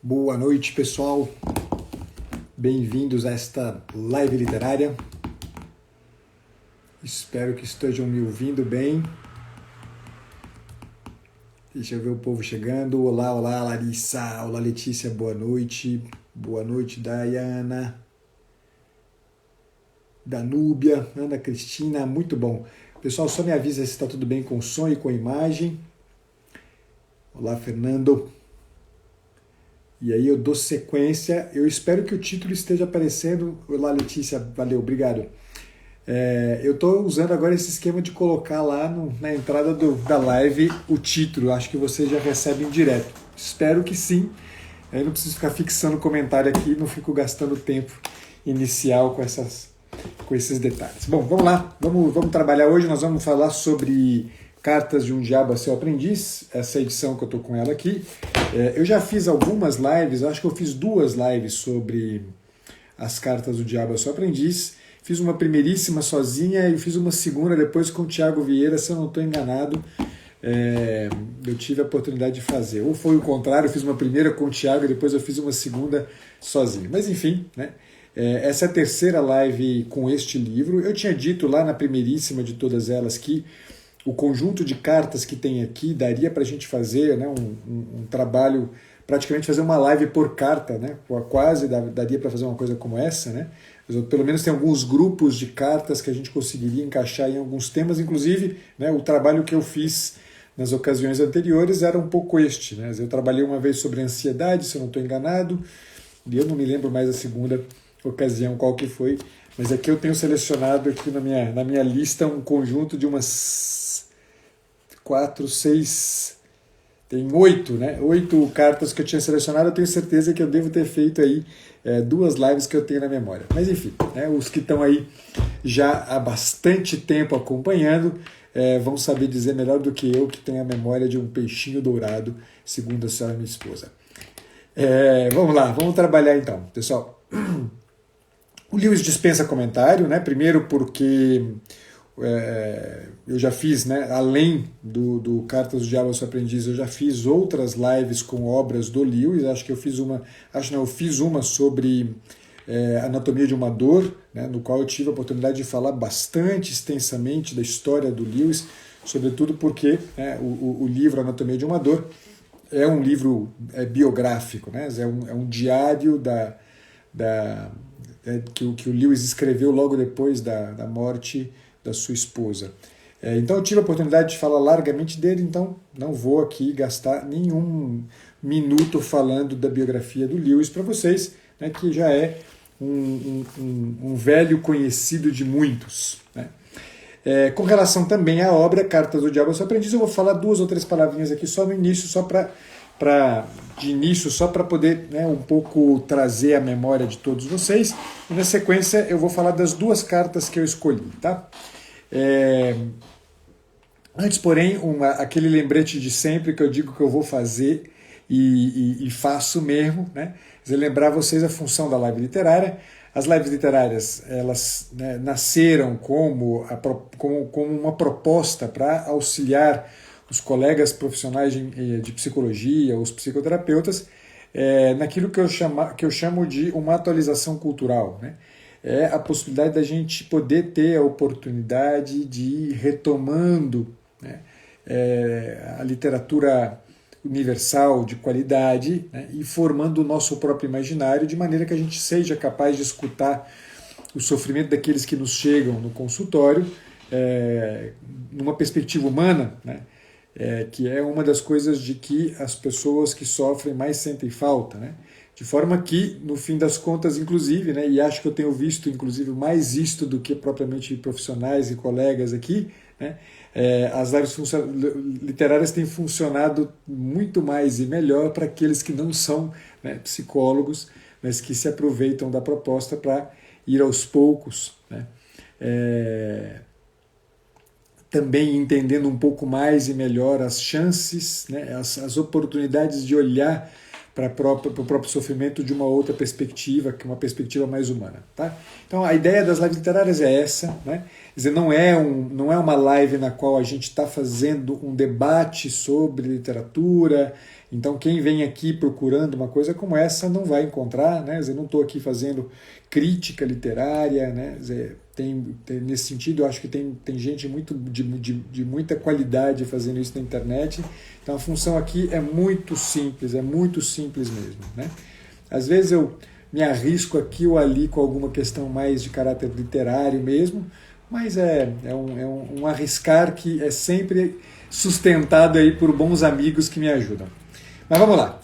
Boa noite, pessoal. Bem-vindos a esta live literária. Espero que estejam me ouvindo bem. Deixa eu ver o povo chegando. Olá, olá, Larissa. Olá, Letícia. Boa noite. Boa noite, Dayana. Danúbia, Ana Cristina. Muito bom. Pessoal, só me avisa se está tudo bem com o som e com a imagem. Olá, Fernando. E aí eu dou sequência. Eu espero que o título esteja aparecendo. Olá, Letícia. Valeu, obrigado. Eu estou usando agora esse esquema de colocar lá na entrada da live o título. Acho que vocês já recebem direto. Espero que sim. Aí não preciso ficar fixando comentário aqui, não fico gastando tempo inicial com esses detalhes. Bom, vamos lá. Vamos trabalhar hoje. Nós vamos falar sobre Cartas de um Diabo a Seu Aprendiz. Essa é a edição que eu estou com ela aqui. Eu já fiz algumas lives, acho que eu fiz 2 lives sobre as Cartas do Diabo a Seu Aprendiz. Fiz uma primeiríssima sozinha e fiz uma segunda depois com o Thiago Vieira, se eu não estou enganado. Eu tive a oportunidade de fazer. Ou foi o contrário, eu fiz uma primeira com o Thiago e depois eu fiz uma segunda sozinho. Mas enfim, né? Essa é a terceira live com este livro. Eu tinha dito lá na primeiríssima de todas elas que o conjunto de cartas que tem aqui daria para a gente fazer, né, um trabalho, praticamente fazer uma live por carta, né, quase daria para fazer uma coisa como essa, né, pelo menos tem alguns grupos de cartas que a gente conseguiria encaixar em alguns temas, inclusive, né, o trabalho que eu fiz nas ocasiões anteriores era um pouco este, né, eu trabalhei uma vez sobre ansiedade, se eu não estou enganado, e eu não me lembro mais a segunda ocasião qual que foi, mas aqui eu tenho selecionado aqui na minha lista um conjunto de umas 4, 6, tem 8, né? 8 cartas que eu tinha selecionado. Eu tenho certeza que eu devo ter feito aí 2 lives que eu tenho na memória. Mas enfim, né? Os que estão aí já há bastante tempo acompanhando vão saber dizer melhor do que eu, que tenho a memória de um peixinho dourado, segundo a senhora minha esposa. Vamos lá, vamos trabalhar então, pessoal. O Lewis dispensa comentário, né? Primeiro porque eu já fiz, né, além do Cartas do Diabo ao Seu Aprendiz, eu já fiz outras lives com obras do Lewis. Acho que eu fiz uma sobre Anatomia de uma Dor, né, no qual eu tive a oportunidade de falar bastante extensamente da história do Lewis, sobretudo porque o livro Anatomia de uma Dor é um livro biográfico, né, é um diário que o Lewis escreveu logo depois da morte da sua esposa. Então eu tive a oportunidade de falar largamente dele, então não vou aqui gastar nenhum minuto falando da biografia do Lewis para vocês, né, que já é um velho conhecido de muitos, né. Com relação também à obra Cartas do Diabo ao Seu Aprendiz, eu vou falar 2 ou 3 palavrinhas aqui só no início, só para poder, né, um pouco trazer a memória de todos vocês. E na sequência eu vou falar das 2 cartas que eu escolhi, tá? Antes, porém, aquele lembrete de sempre que eu digo que eu vou fazer e faço mesmo, né? Lembrar vocês a função da live literária. As lives literárias, elas, né, nasceram como uma proposta para auxiliar os colegas profissionais de psicologia, os psicoterapeutas, naquilo que eu chamo de uma atualização cultural, né? É a possibilidade da gente poder ter a oportunidade de ir retomando, né, a literatura universal de qualidade, né, e formando o nosso próprio imaginário de maneira que a gente seja capaz de escutar o sofrimento daqueles que nos chegam no consultório numa perspectiva humana, né, que é uma das coisas de que as pessoas que sofrem mais sentem falta, né? De forma que, no fim das contas, inclusive, né, e acho que eu tenho visto, inclusive, mais isto do que propriamente profissionais e colegas aqui, né, as lives literárias têm funcionado muito mais e melhor para aqueles que não são, né, psicólogos, mas que se aproveitam da proposta para ir aos poucos, né, também entendendo um pouco mais e melhor as chances, né, as oportunidades de olhar para o próprio sofrimento de uma outra perspectiva, que é uma perspectiva mais humana. Tá? Então a ideia das lives literárias é essa, né? Quer dizer, não é uma live na qual a gente está fazendo um debate sobre literatura Então quem vem aqui procurando uma coisa como essa não vai encontrar, né? Eu não estou aqui fazendo crítica literária, né? Nesse sentido, eu acho que tem gente de muita qualidade fazendo isso na internet. Então a função aqui é muito simples mesmo, né? Às vezes eu me arrisco aqui ou ali com alguma questão mais de caráter literário mesmo, mas é um arriscar que é sempre sustentado aí por bons amigos que me ajudam. Mas vamos lá.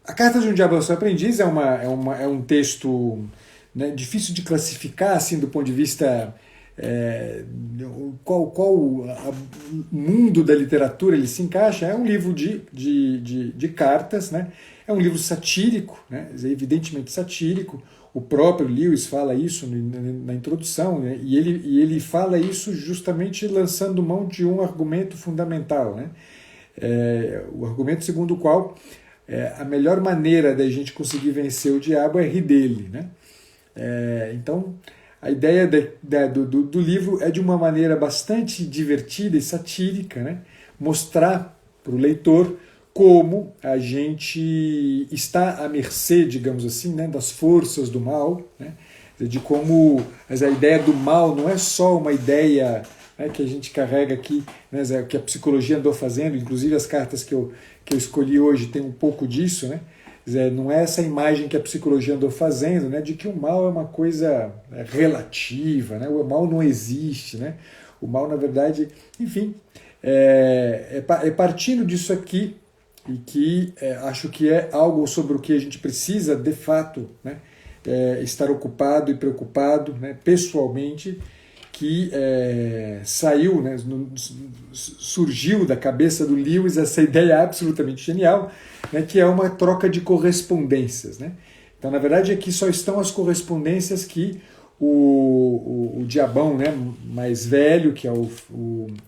A Carta de um Diabo ao Seu Aprendiz é um texto, né, difícil de classificar assim, do ponto de vista qual mundo da literatura ele se encaixa. É um livro de cartas, né? É um livro satírico, né? Evidentemente satírico. O próprio Lewis fala isso na introdução, né? E ele fala isso justamente lançando mão de um argumento fundamental, né? O argumento segundo o qual a melhor maneira da gente conseguir vencer o diabo é rir dele, né? Então, a ideia do livro é de uma maneira bastante divertida e satírica, né? Mostrar para o leitor como a gente está à mercê, digamos assim, né, das forças do mal, né, de como a ideia do mal não é só uma ideia, né, que a gente carrega aqui, né, que a psicologia andou fazendo, inclusive as cartas que eu escolhi hoje tem um pouco disso, né, não é essa imagem que a psicologia andou fazendo, né, de que o mal é uma coisa relativa, né, o mal não existe, né, o mal, na verdade, enfim, partindo disso aqui, e que acho que é algo sobre o que a gente precisa, de fato, né, estar ocupado e preocupado, né, pessoalmente, que saiu, né, surgiu da cabeça do Lewis essa ideia absolutamente genial, né, que é uma troca de correspondências, né? Então, na verdade, aqui só estão as correspondências que o diabão, né, mais velho, que é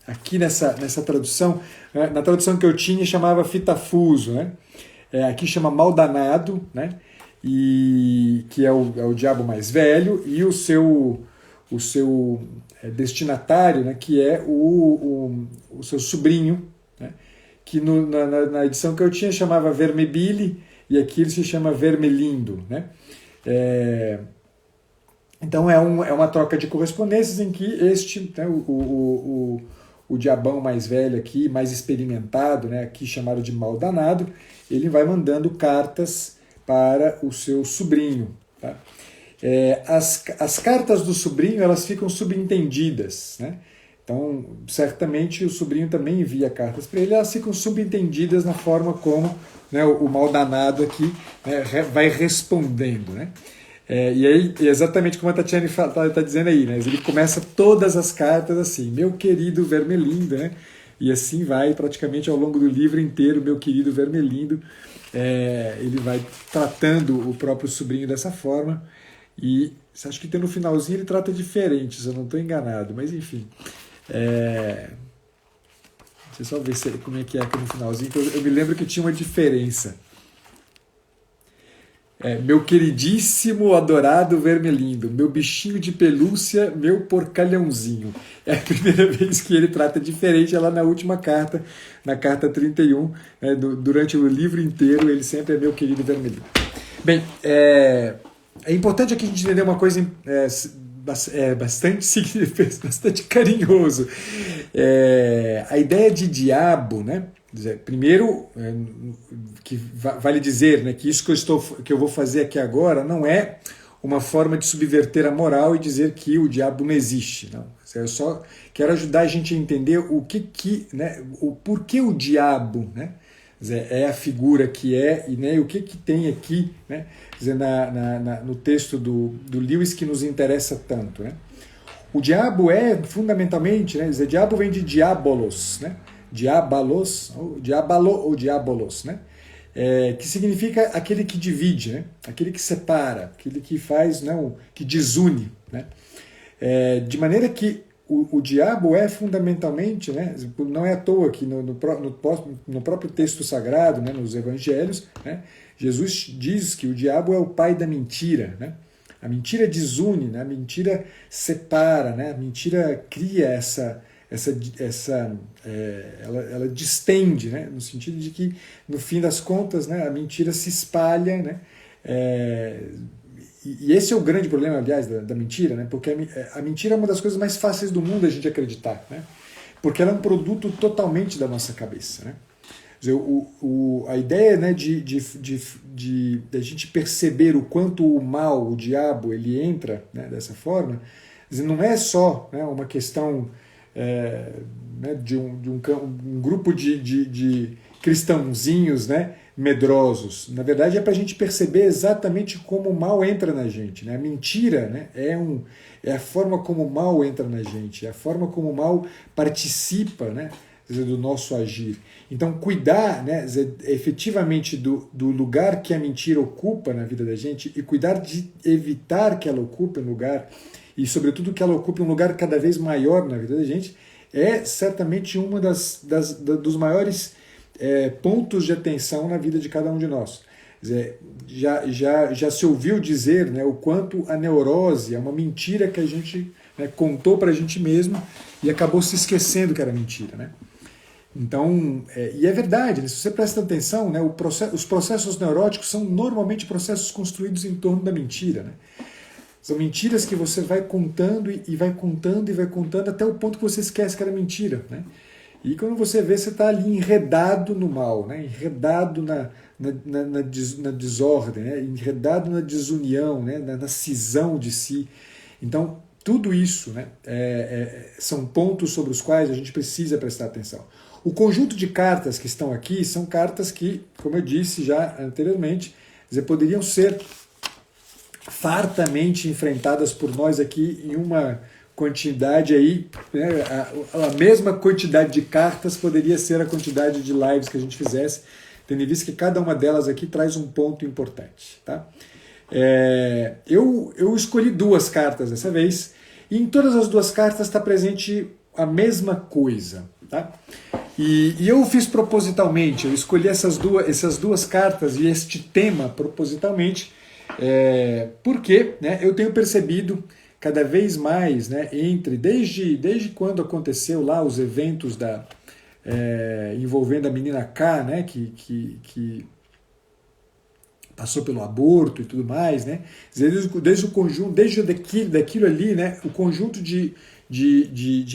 aqui nessa tradução, né, na tradução que eu tinha chamava fitafuso, né? Aqui chama maldanado, né? E que é o diabo mais velho, e o seu destinatário, né, que é o seu sobrinho, né, que na edição que eu tinha chamava Vermebile, e aqui ele se chama Vermelindo, né? Então é uma troca de correspondências em que né, o diabão mais velho aqui, mais experimentado, né, aqui chamado de maldanado, ele vai mandando cartas para o seu sobrinho. Tá? As cartas do sobrinho, elas ficam subentendidas, né? Então, certamente o sobrinho também envia cartas para ele, elas ficam subentendidas na forma como, né, o maldanado aqui, né, vai respondendo, né? E aí, exatamente como a Tatiane está dizendo aí, né? Ele começa todas as cartas assim, meu querido Vermelindo, né? E assim vai praticamente ao longo do livro inteiro, meu querido Vermelindo. Ele vai tratando o próprio sobrinho dessa forma. E acho que no finalzinho ele trata diferente, se eu não estou enganado, mas enfim. Deixa eu só ver como é que é aqui no finalzinho, que eu me lembro que tinha uma diferença. Meu queridíssimo, adorado Vermelindo, meu bichinho de pelúcia, meu porcalhãozinho. É a primeira vez que ele trata diferente, é lá na última carta, na carta 31, né, durante o livro inteiro, ele sempre é meu querido Vermelindo. Bem, é importante aqui a gente entender uma coisa bastante carinhoso. A ideia de diabo, né? Primeiro, que vale dizer, né, que isso que eu vou fazer aqui agora não é uma forma de subverter a moral e dizer que o diabo não existe. Não. Eu só quero ajudar a gente a entender né, o porquê o diabo, né, é a figura que é, e, né, o que tem aqui, né, no texto do Lewis que nos interessa tanto. Né. O diabo fundamentalmente, né, diabo vem de diabolos, né? Diabolos, ou diabolos, né? Que significa aquele que divide, né? Aquele que separa, aquele que faz, não, que desune. Né? De maneira que o diabo é fundamentalmente, né, não é à toa que no próprio texto sagrado, né, nos evangelhos, né, Jesus diz que o diabo é o pai da mentira. Né? A mentira desune, né? A mentira separa, né? A mentira cria ela distende, né? No sentido de que, no fim das contas, né, a mentira se espalha, né? E esse é o grande problema, aliás, da mentira, né? Porque a mentira é uma das coisas mais fáceis do mundo a gente acreditar, né? Porque ela é um produto totalmente da nossa cabeça, né? Quer dizer, a ideia, né, de a gente perceber o quanto o mal, o diabo, ele entra, né, dessa forma, quer dizer, não é só, né, uma questão né, de um grupo de cristãozinhos, né, medrosos. Na verdade, é para a gente perceber exatamente como o mal entra na gente, né? A mentira, né, é a forma como o mal entra na gente, é a forma como o mal participa, né, do nosso agir. Então, cuidar, né, efetivamente do lugar que a mentira ocupa na vida da gente e cuidar de evitar que ela ocupe um lugar, e sobretudo que ela ocupe um lugar cada vez maior na vida da gente, é certamente uma dos maiores pontos de atenção na vida de cada um de nós. Quer dizer, já se ouviu dizer, né, o quanto a neurose é uma mentira que a gente, né, contou para a gente mesmo e acabou se esquecendo que era mentira, né? Então, e é verdade, né? Se você presta atenção, né, os processos neuróticos são normalmente processos construídos em torno da mentira, né? São mentiras que você vai contando e vai contando e vai contando até o ponto que você esquece que era mentira, né? E quando você vê, você está ali enredado no mal, né? Enredado na desordem, né? Enredado na desunião, né? Na cisão de si. Então, tudo isso, né, são pontos sobre os quais a gente precisa prestar atenção. O conjunto de cartas que estão aqui são cartas que, como eu disse já anteriormente, poderiam ser fartamente enfrentadas por nós aqui em uma quantidade aí, né, a mesma quantidade de cartas poderia ser a quantidade de lives que a gente fizesse, tendo em vista que cada uma delas aqui traz um ponto importante, tá? Eu escolhi 2 cartas dessa vez, e em todas as 2 cartas está presente a mesma coisa, tá? E eu fiz propositalmente, eu escolhi essas duas cartas e este tema propositalmente, porque, né, eu tenho percebido cada vez mais, né, desde quando aconteceu lá os eventos envolvendo a menina K, né, que passou pelo aborto e tudo mais, né, desde o conjunto, desde daquilo ali, né, o conjunto de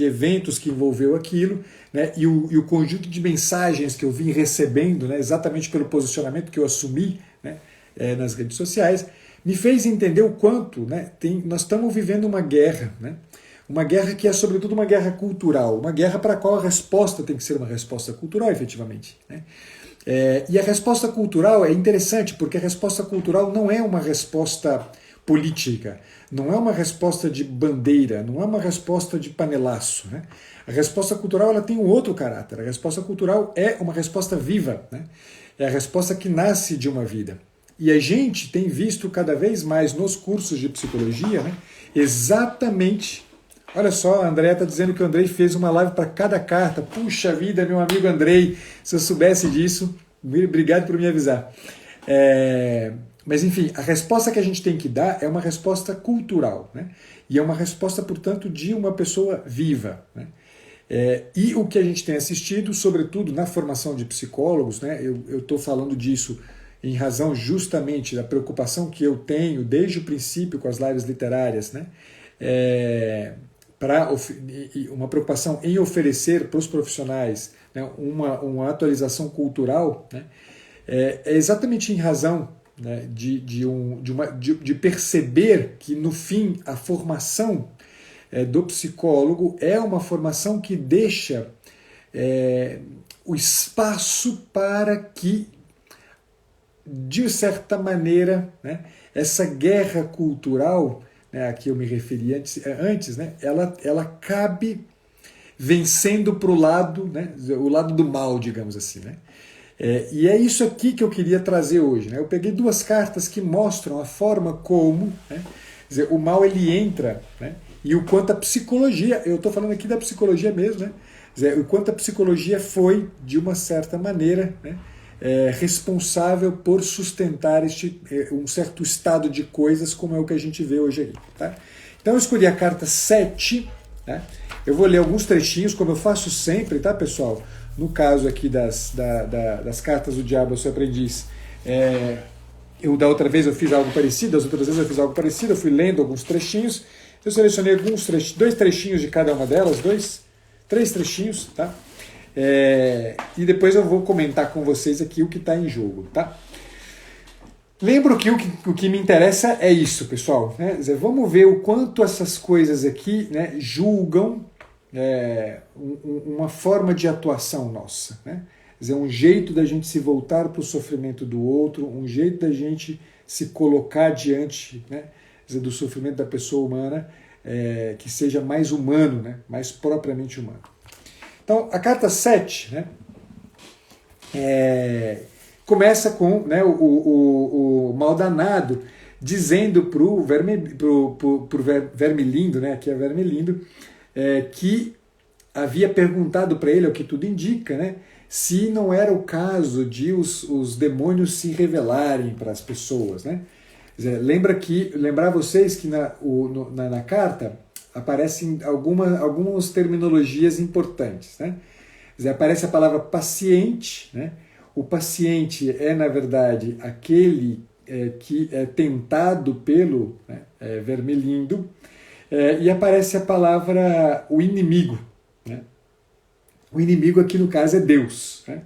eventos que envolveu aquilo, né, e o conjunto de mensagens que eu vim recebendo, né, exatamente pelo posicionamento que eu assumi, né, nas redes sociais, me fez entender o quanto, né, nós estamos vivendo uma guerra, né, uma guerra que é sobretudo uma guerra cultural, uma guerra para a qual a resposta tem que ser uma resposta cultural, efetivamente, né. E a resposta cultural é interessante, porque a resposta cultural não é uma resposta política, não é uma resposta de bandeira, não é uma resposta de panelaço, né? A resposta cultural ela tem um outro caráter. A resposta cultural é uma resposta viva, né? É a resposta que nasce de uma vida. E a gente tem visto cada vez mais nos cursos de psicologia, né, exatamente. Olha só, a André está dizendo que o Andrei fez uma live para cada carta. Puxa vida, meu amigo Andrei, se eu soubesse disso, obrigado por me avisar. Mas, enfim, a resposta que a gente tem que dar é uma resposta cultural, né? E é uma resposta, portanto, de uma pessoa viva, né? E o que a gente tem assistido, sobretudo na formação de psicólogos, né? Eu estou falando disso em razão justamente da preocupação que eu tenho desde o princípio com as lives literárias, né? Uma preocupação em oferecer para os profissionais, né, uma atualização cultural, né? É exatamente em razão, né, de perceber que, no fim, a formação do psicólogo é uma formação que deixa o espaço para que, de certa maneira, né, essa guerra cultural, né, a que eu me referi antes, né, ela cabe vencendo para o lado, né, o lado do mal, digamos assim, né? E é isso aqui que eu queria trazer hoje, né? Eu peguei 2 cartas que mostram a forma como, né, quer dizer, o mal ele entra, né, e o quanto a psicologia, eu estou falando aqui da psicologia mesmo, né, quer dizer, o quanto a psicologia foi, de uma certa maneira, né, responsável por sustentar um certo estado de coisas como é o que a gente vê hoje aí. Tá? Então eu escolhi a carta 7, né? Eu vou ler alguns trechinhos, como eu faço sempre, tá, pessoal? No caso aqui das cartas do diabo ao seu aprendiz, da outra vez eu fiz algo parecido, das outras vezes eu fiz algo parecido, eu fui lendo alguns trechinhos, eu selecionei dois trechinhos de cada uma delas, três trechinhos, tá? E depois eu vou comentar com vocês aqui o que está em jogo, tá? Lembro que o que me interessa é isso, pessoal, né? Quer dizer, vamos ver o quanto essas coisas aqui, né, julgam uma forma de atuação nossa, né? Quer dizer, um jeito da gente se voltar para o sofrimento do outro, um jeito da gente se colocar diante, né, quer dizer, do sofrimento da pessoa humana, que seja mais humano, né, mais propriamente humano. Então, a carta 7, né, começa com, né, o Maldanado dizendo para o Vermilindo, né, aqui é Vermilindo, que havia perguntado para ele, ao que tudo indica, né, se não era o caso de os demônios se revelarem para as pessoas, né? Quer dizer, lembrar vocês que na carta aparecem algumas terminologias importantes, né? Quer dizer, aparece a palavra paciente, né? O paciente é, na verdade, aquele que é tentado pelo, né, Vermilindo, e aparece a palavra o inimigo, né? O inimigo aqui no caso é Deus, né?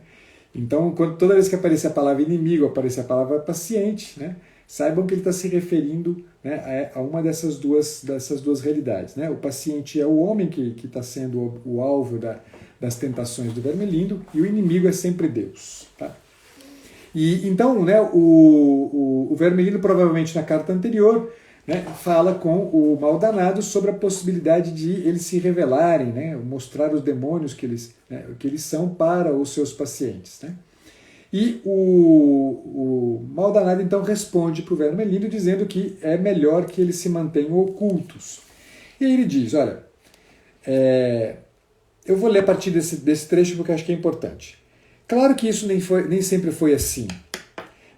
Então, toda vez que aparecer a palavra inimigo, aparecer a palavra paciente, né, saibam que ele está se referindo, né, a uma dessas duas realidades, né? O paciente é o homem que está sendo o alvo das tentações do Vermilindo, e o inimigo é sempre Deus, tá? E então, né, o Vermilindo provavelmente na carta anterior, né, fala com o Maldanado sobre a possibilidade de eles se revelarem, né, mostrar os demônios que eles são para os seus pacientes, né? E o Maldanado então responde para o Vermilindo dizendo que é melhor que eles se mantenham ocultos. E aí ele diz, olha, eu vou ler a partir desse trecho porque eu acho que é importante. Claro que isso nem sempre foi assim.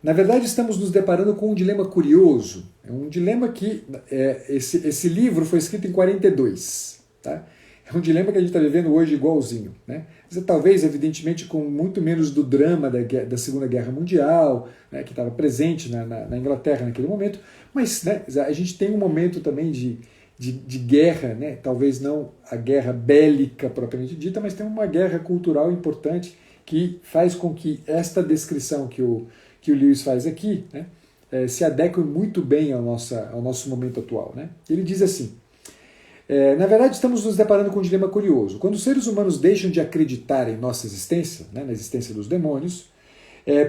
Na verdade, estamos nos deparando com um dilema curioso. É um dilema que esse livro foi escrito em 42. Tá? É um dilema que a gente está vivendo hoje igualzinho, né? Talvez, evidentemente, com muito menos do drama da Segunda Guerra Mundial, né, que estava presente na Inglaterra naquele momento, mas, né, a gente tem um momento também de guerra, né? Talvez não a guerra bélica propriamente dita, mas tem uma guerra cultural importante que faz com que esta descrição que o Lewis faz aqui, né, se adeque muito bem ao nosso momento atual, né? Ele diz assim, na verdade estamos nos deparando com um dilema curioso. Quando os seres humanos deixam de acreditar em nossa existência, né, na existência dos demônios,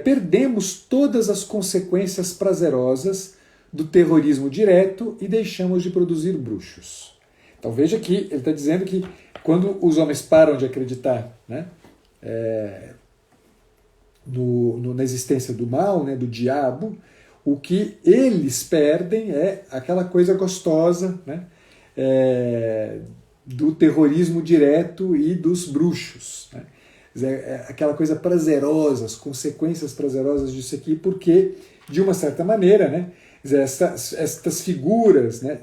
perdemos todas as consequências prazerosas do terrorismo direto e deixamos de produzir bruxos. Então veja que ele está dizendo que quando os homens param de acreditar, né, na existência do mal, né, do diabo, o que eles perdem é aquela coisa gostosa, né, do terrorismo direto e dos bruxos, né? Aquela coisa prazerosa, as consequências prazerosas disso aqui, porque, de uma certa maneira, né, estas figuras, né,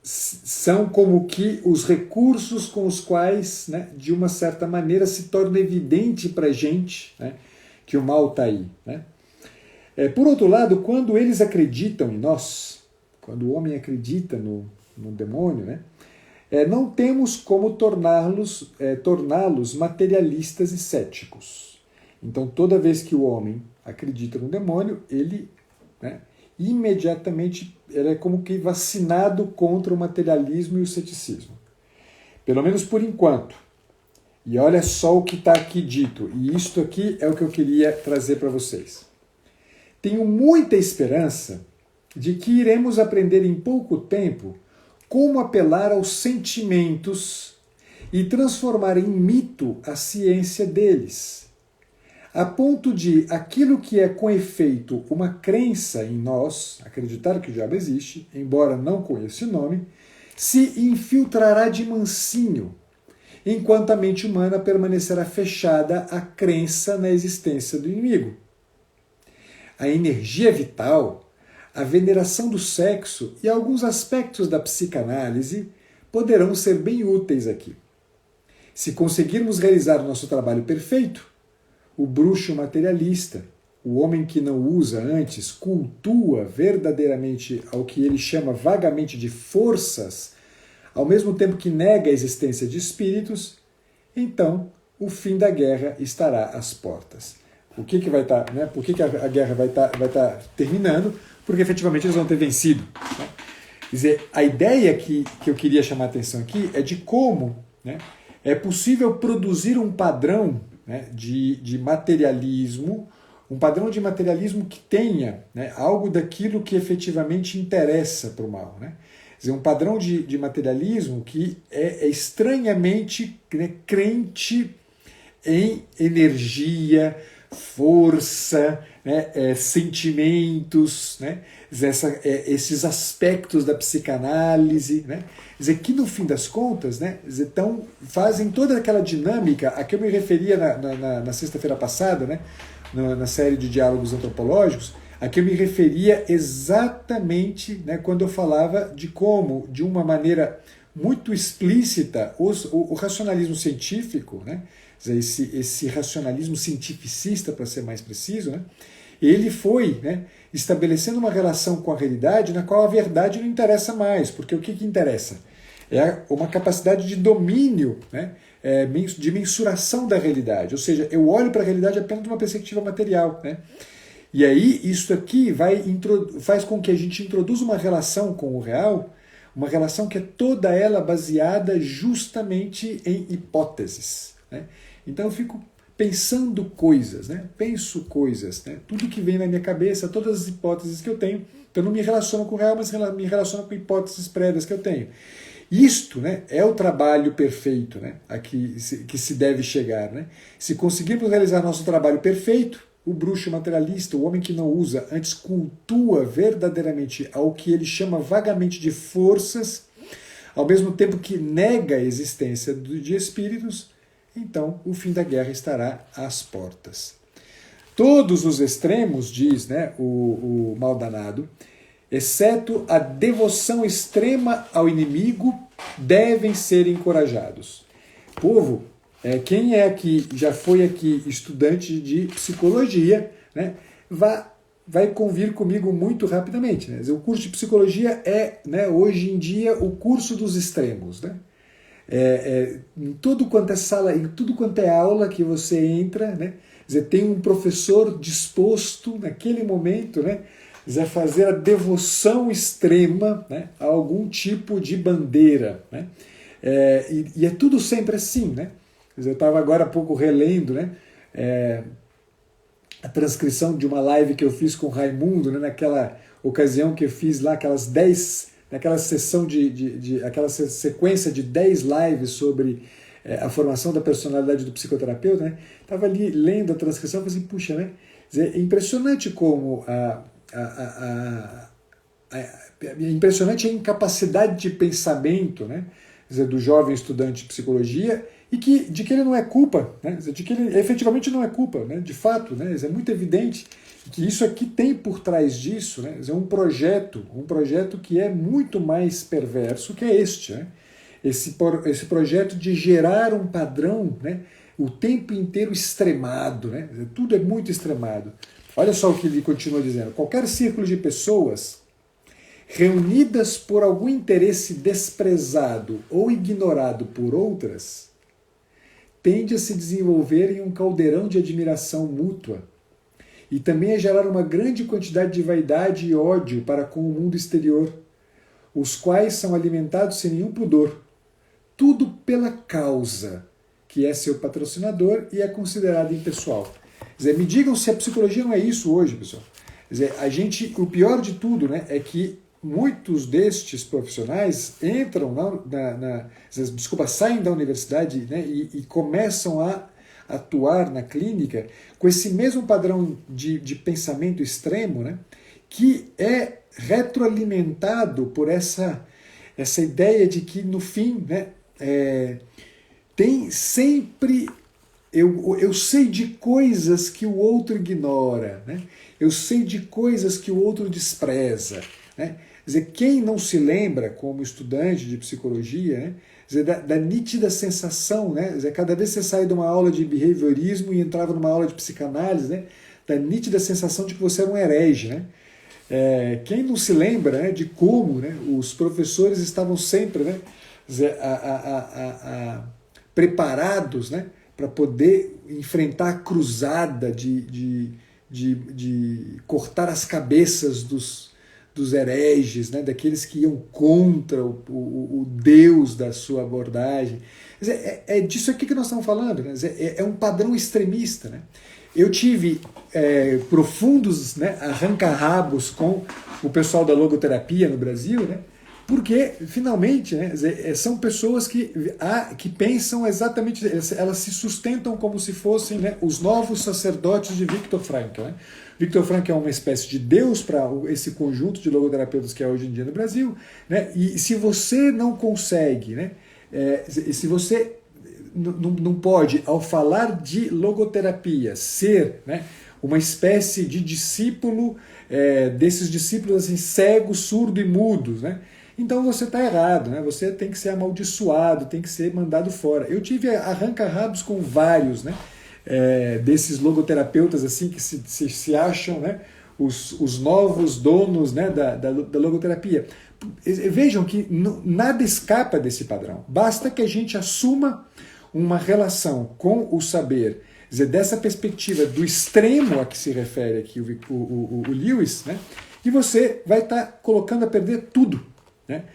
são como que os recursos com os quais, né, de uma certa maneira, se torna evidente para a gente, né, que o mal está aí, né? Por outro lado, quando eles acreditam em nós, quando o homem acredita no demônio, né, não temos como torná-los materialistas e céticos. Então, toda vez que o homem acredita no demônio, ele, né, imediatamente ele é como que vacinado contra o materialismo e o ceticismo. Pelo menos por enquanto. E olha só o que está aqui dito. E isto aqui é o que eu queria trazer para vocês. Tenho muita esperança de que iremos aprender em pouco tempo como apelar aos sentimentos e transformar em mito a ciência deles, a ponto de aquilo que é com efeito uma crença em nós, acreditar que o diabo existe, embora não com esse nome, se infiltrará de mansinho, enquanto a mente humana permanecerá fechada à crença na existência do inimigo. A energia vital, a veneração do sexo e alguns aspectos da psicanálise poderão ser bem úteis aqui. Se conseguirmos realizar o nosso trabalho perfeito, o bruxo materialista, o homem que não usa antes, cultua verdadeiramente ao que ele chama vagamente de forças, ao mesmo tempo que nega a existência de espíritos, então o fim da guerra estará às portas. O que vai estar, né? Por que a guerra vai estar terminando? Porque efetivamente eles vão ter vencido. Né? Quer dizer, a ideia que eu queria chamar a atenção aqui é de como, né, é possível produzir um padrão, né, de materialismo, um padrão de materialismo que tenha, né, algo daquilo que efetivamente interessa para o mal. Né? Quer dizer, um padrão de materialismo que é estranhamente, né, crente em energia, força, né, sentimentos, né, esses aspectos da psicanálise, né, quer dizer, que no fim das contas, né, então, fazem toda aquela dinâmica a que eu me referia na sexta-feira passada, né, na série de diálogos antropológicos, a que eu me referia exatamente, né, quando eu falava de como, de uma maneira muito explícita, o racionalismo científico, né, esse racionalismo cientificista, para ser mais preciso, né, ele foi, né, estabelecendo uma relação com a realidade na qual a verdade não interessa mais, porque o que interessa? É uma capacidade de domínio, né, de mensuração da realidade, ou seja, eu olho para a realidade apenas de uma perspectiva material. Né? E aí isso aqui faz com que a gente introduza uma relação com o real, uma relação que é toda ela baseada justamente em hipóteses. Né? Então eu fico pensando coisas, né? Penso coisas, né? Tudo que vem na minha cabeça, todas as hipóteses que eu tenho, então eu não me relaciono com o real, mas me relaciono com hipóteses prévias que eu tenho. Isto, né, é o trabalho perfeito, né, que se deve chegar. Né? Se conseguirmos realizar nosso trabalho perfeito, o bruxo materialista, o homem que não usa, antes cultua verdadeiramente ao que ele chama vagamente de forças, ao mesmo tempo que nega a existência de espíritos, então o fim da guerra estará às portas. Todos os extremos, diz, né, o maldanado, exceto a devoção extrema ao inimigo, devem ser encorajados. Povo, quem é aqui, já foi aqui estudante de psicologia, né, vai convir comigo muito rapidamente. Né? O curso de psicologia é, né, hoje em dia, o curso dos extremos. Né? Em tudo quanto é sala, em tudo quanto é aula que você entra, né, tem um professor disposto naquele momento, né, a fazer a devoção extrema, né, a algum tipo de bandeira. Né? E é tudo sempre assim. Né? Eu estava agora há pouco relendo, né, a transcrição de uma live que eu fiz com o Raimundo, né, naquela ocasião que eu fiz lá, naquela sessão aquela sequência de 10 lives sobre a formação da personalidade do psicoterapeuta. Né? Estava ali lendo a transcrição e falei assim, puxa, né? É impressionante como impressionante a incapacidade de pensamento, né, do jovem estudante de psicologia, e de que ele não é culpa, né, de que ele efetivamente não é culpa, né, de fato. Né, é muito evidente que isso aqui tem por trás disso, né, um projeto que é muito mais perverso que é este. Né, esse projeto de gerar um padrão, né, o tempo inteiro extremado. Né, tudo é muito extremado. Olha só o que ele continua dizendo. Qualquer círculo de pessoas reunidas por algum interesse desprezado ou ignorado por outras tende a se desenvolver em um caldeirão de admiração mútua e também a gerar uma grande quantidade de vaidade e ódio para com o mundo exterior, os quais são alimentados sem nenhum pudor, tudo pela causa, que é seu patrocinador e é considerada impessoal. Quer dizer, me digam se a psicologia não é isso hoje, pessoal. Quer dizer, o pior de tudo, né, é que muitos destes profissionais entram saem da universidade, né, e começam a atuar na clínica com esse mesmo padrão de pensamento extremo, né, que é retroalimentado por essa ideia de que, no fim, né, tem sempre... Eu sei de coisas que o outro ignora, né? Eu sei de coisas que o outro despreza. Né? Quer dizer, quem não se lembra, como estudante de psicologia, né, quer dizer, da nítida sensação, né, quer dizer, cada vez que você sai de uma aula de behaviorismo e entrava numa aula de psicanálise, né, da nítida sensação de que você era um herege, né? Quem não se lembra, né, de como, né, os professores estavam sempre, né, quer dizer, preparados, né, para poder enfrentar a cruzada de cortar as cabeças dos hereges, né, daqueles que iam contra o Deus da sua abordagem. Quer dizer, é disso aqui que nós estamos falando, né? Quer dizer, é um padrão extremista. Né? Eu tive profundos, né, arranca-rabos com o pessoal da logoterapia no Brasil, né? Porque, finalmente, né, são pessoas que pensam exatamente, elas se sustentam como se fossem, né, os novos sacerdotes de Viktor Frankl. Né? Viktor Frankl é uma espécie de Deus para esse conjunto de logoterapeutas que é hoje em dia no Brasil. Né? E se você não consegue, né, se você não pode, ao falar de logoterapia, ser, né, uma espécie de discípulo, desses discípulos assim, cegos, surdos e mudos, né? Então você está errado, né? Você tem que ser amaldiçoado, tem que ser mandado fora. Eu tive arranca-rabos com vários, né, desses logoterapeutas assim que se acham, né, os novos donos, né, da logoterapia. Vejam que nada escapa desse padrão. Basta que a gente assuma uma relação com o saber, quer dizer, dessa perspectiva do extremo a que se refere aqui o Lewis, né, e você vai estar colocando a perder tudo. Né?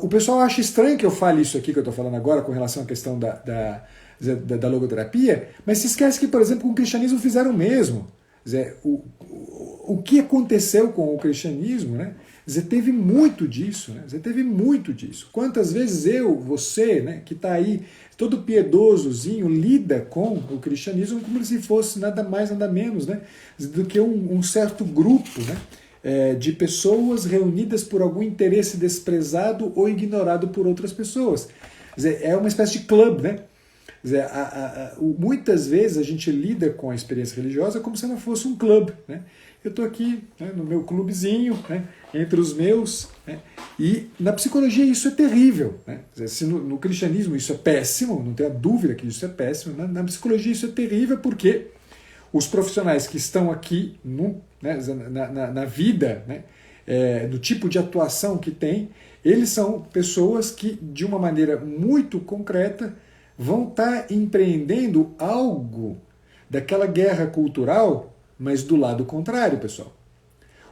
O pessoal acha estranho que eu fale isso aqui que eu estou falando agora com relação à questão da logoterapia, mas se esquece que, por exemplo, com o cristianismo fizeram o mesmo. Quer dizer, o que aconteceu com o cristianismo, né? Quer dizer, teve muito disso. Né? Quer dizer, teve muito disso. Quantas vezes você, né, que está aí, todo piedosozinho, lida com o cristianismo como se fosse nada mais, nada menos, né, do que um certo grupo, né, de pessoas reunidas por algum interesse desprezado ou ignorado por outras pessoas. Quer dizer, é uma espécie de clube, né? Quer dizer, muitas vezes a gente lida com a experiência religiosa como se não fosse um clube. Né? Eu estou aqui, né, no meu clubezinho, né, entre os meus, né, e na psicologia isso é terrível. Né? Quer dizer, se no cristianismo isso é péssimo, não tenha dúvida que isso é péssimo, na psicologia isso é terrível porque os profissionais que estão aqui né, na vida, né, no tipo de atuação que tem, eles são pessoas que, de uma maneira muito concreta, vão estar empreendendo algo daquela guerra cultural, mas do lado contrário, pessoal.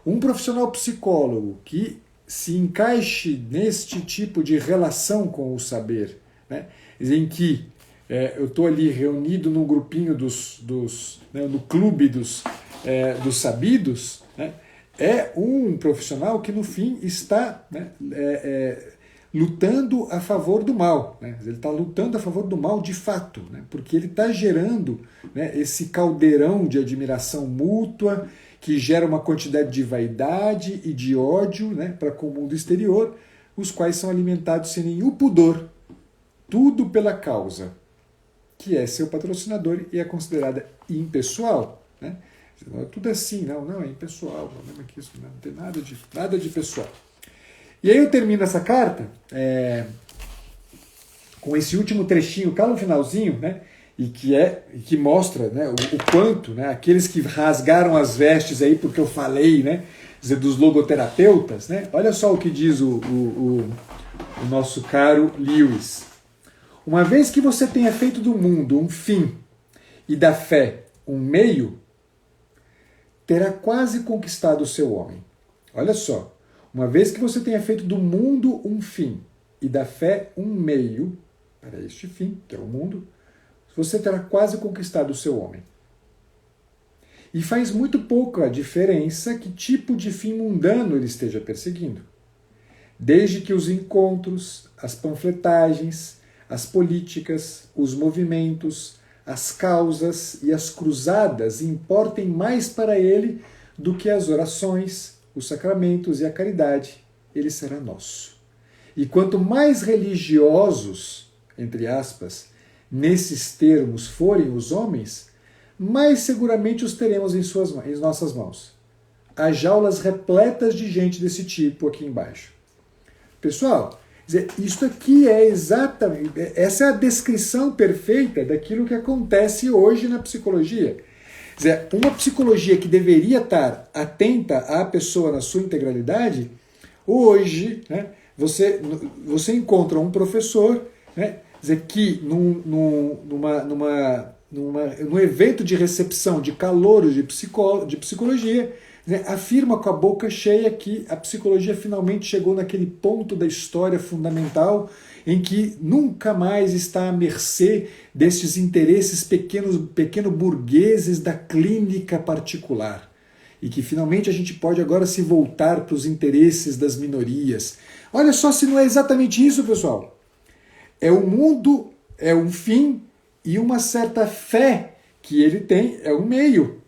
Um profissional psicólogo que se encaixe neste tipo de relação com o saber, né, em que eu estou ali reunido num grupinho né, no clube dos sabidos, né, é um profissional que no fim está, né, lutando a favor do mal. Né? Ele está lutando a favor do mal de fato, né? Porque ele está gerando, né, esse caldeirão de admiração mútua que gera uma quantidade de vaidade e de ódio, né, para com o mundo exterior, os quais são alimentados sem nenhum pudor, tudo pela causa, que é seu patrocinador e é considerada impessoal. Né? Não é tudo assim, não, é impessoal, não é que isso, não tem nada de pessoal. E aí eu termino essa carta com esse último trechinho, cá no finalzinho, né, e que mostra, né, o quanto, né, aqueles que rasgaram as vestes aí porque eu falei, né, dos logoterapeutas, né, olha só o que diz o nosso caro Lewis. Uma vez que você tenha feito do mundo um fim e da fé um meio, terá quase conquistado o seu homem. Olha só. Uma vez que você tenha feito do mundo um fim e da fé um meio, para este fim, que é o mundo, você terá quase conquistado o seu homem. E faz muito pouca diferença que tipo de fim mundano ele esteja perseguindo. Desde que os encontros, as panfletagens, as políticas, os movimentos, as causas e as cruzadas importem mais para ele do que as orações, os sacramentos e a caridade, ele será nosso. E quanto mais religiosos, entre aspas, nesses termos forem os homens, mais seguramente os teremos em nossas mãos. há jaulas repletas de gente desse tipo aqui embaixo. Pessoal, isso aqui é exatamente, essa é a descrição perfeita daquilo que acontece hoje na psicologia. Quer dizer, uma psicologia que deveria estar atenta à pessoa na sua integralidade, hoje, né, você encontra um professor, né, dizer, que num evento de recepção de calouros de psicologia, né, afirma com a boca cheia que a psicologia finalmente chegou naquele ponto da história fundamental em que nunca mais está à mercê desses interesses pequeno-burgueses da clínica particular. E que finalmente a gente pode agora se voltar para os interesses das minorias. Olha só se não é exatamente isso, pessoal. É o mundo, é um fim, e uma certa fé que ele tem é um meio.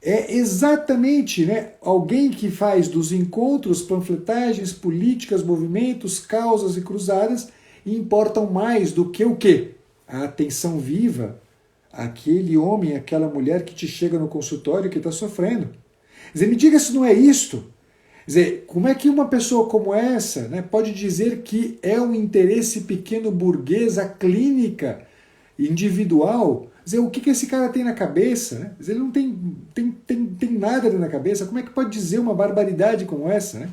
É exatamente, né, alguém que faz dos encontros, panfletagens, políticas, movimentos, causas e cruzadas importam mais do que o quê? A atenção viva àquele homem, àquela mulher que te chega no consultório que está sofrendo. Quer dizer, me diga se não é isto. Quer dizer, como é que uma pessoa como essa, né, pode dizer que é um interesse pequeno burguês, a clínica individual? Quer dizer, o que esse cara tem na cabeça? Né? Quer dizer, ele não tem nada na cabeça. Como é que pode dizer uma barbaridade como essa? Né?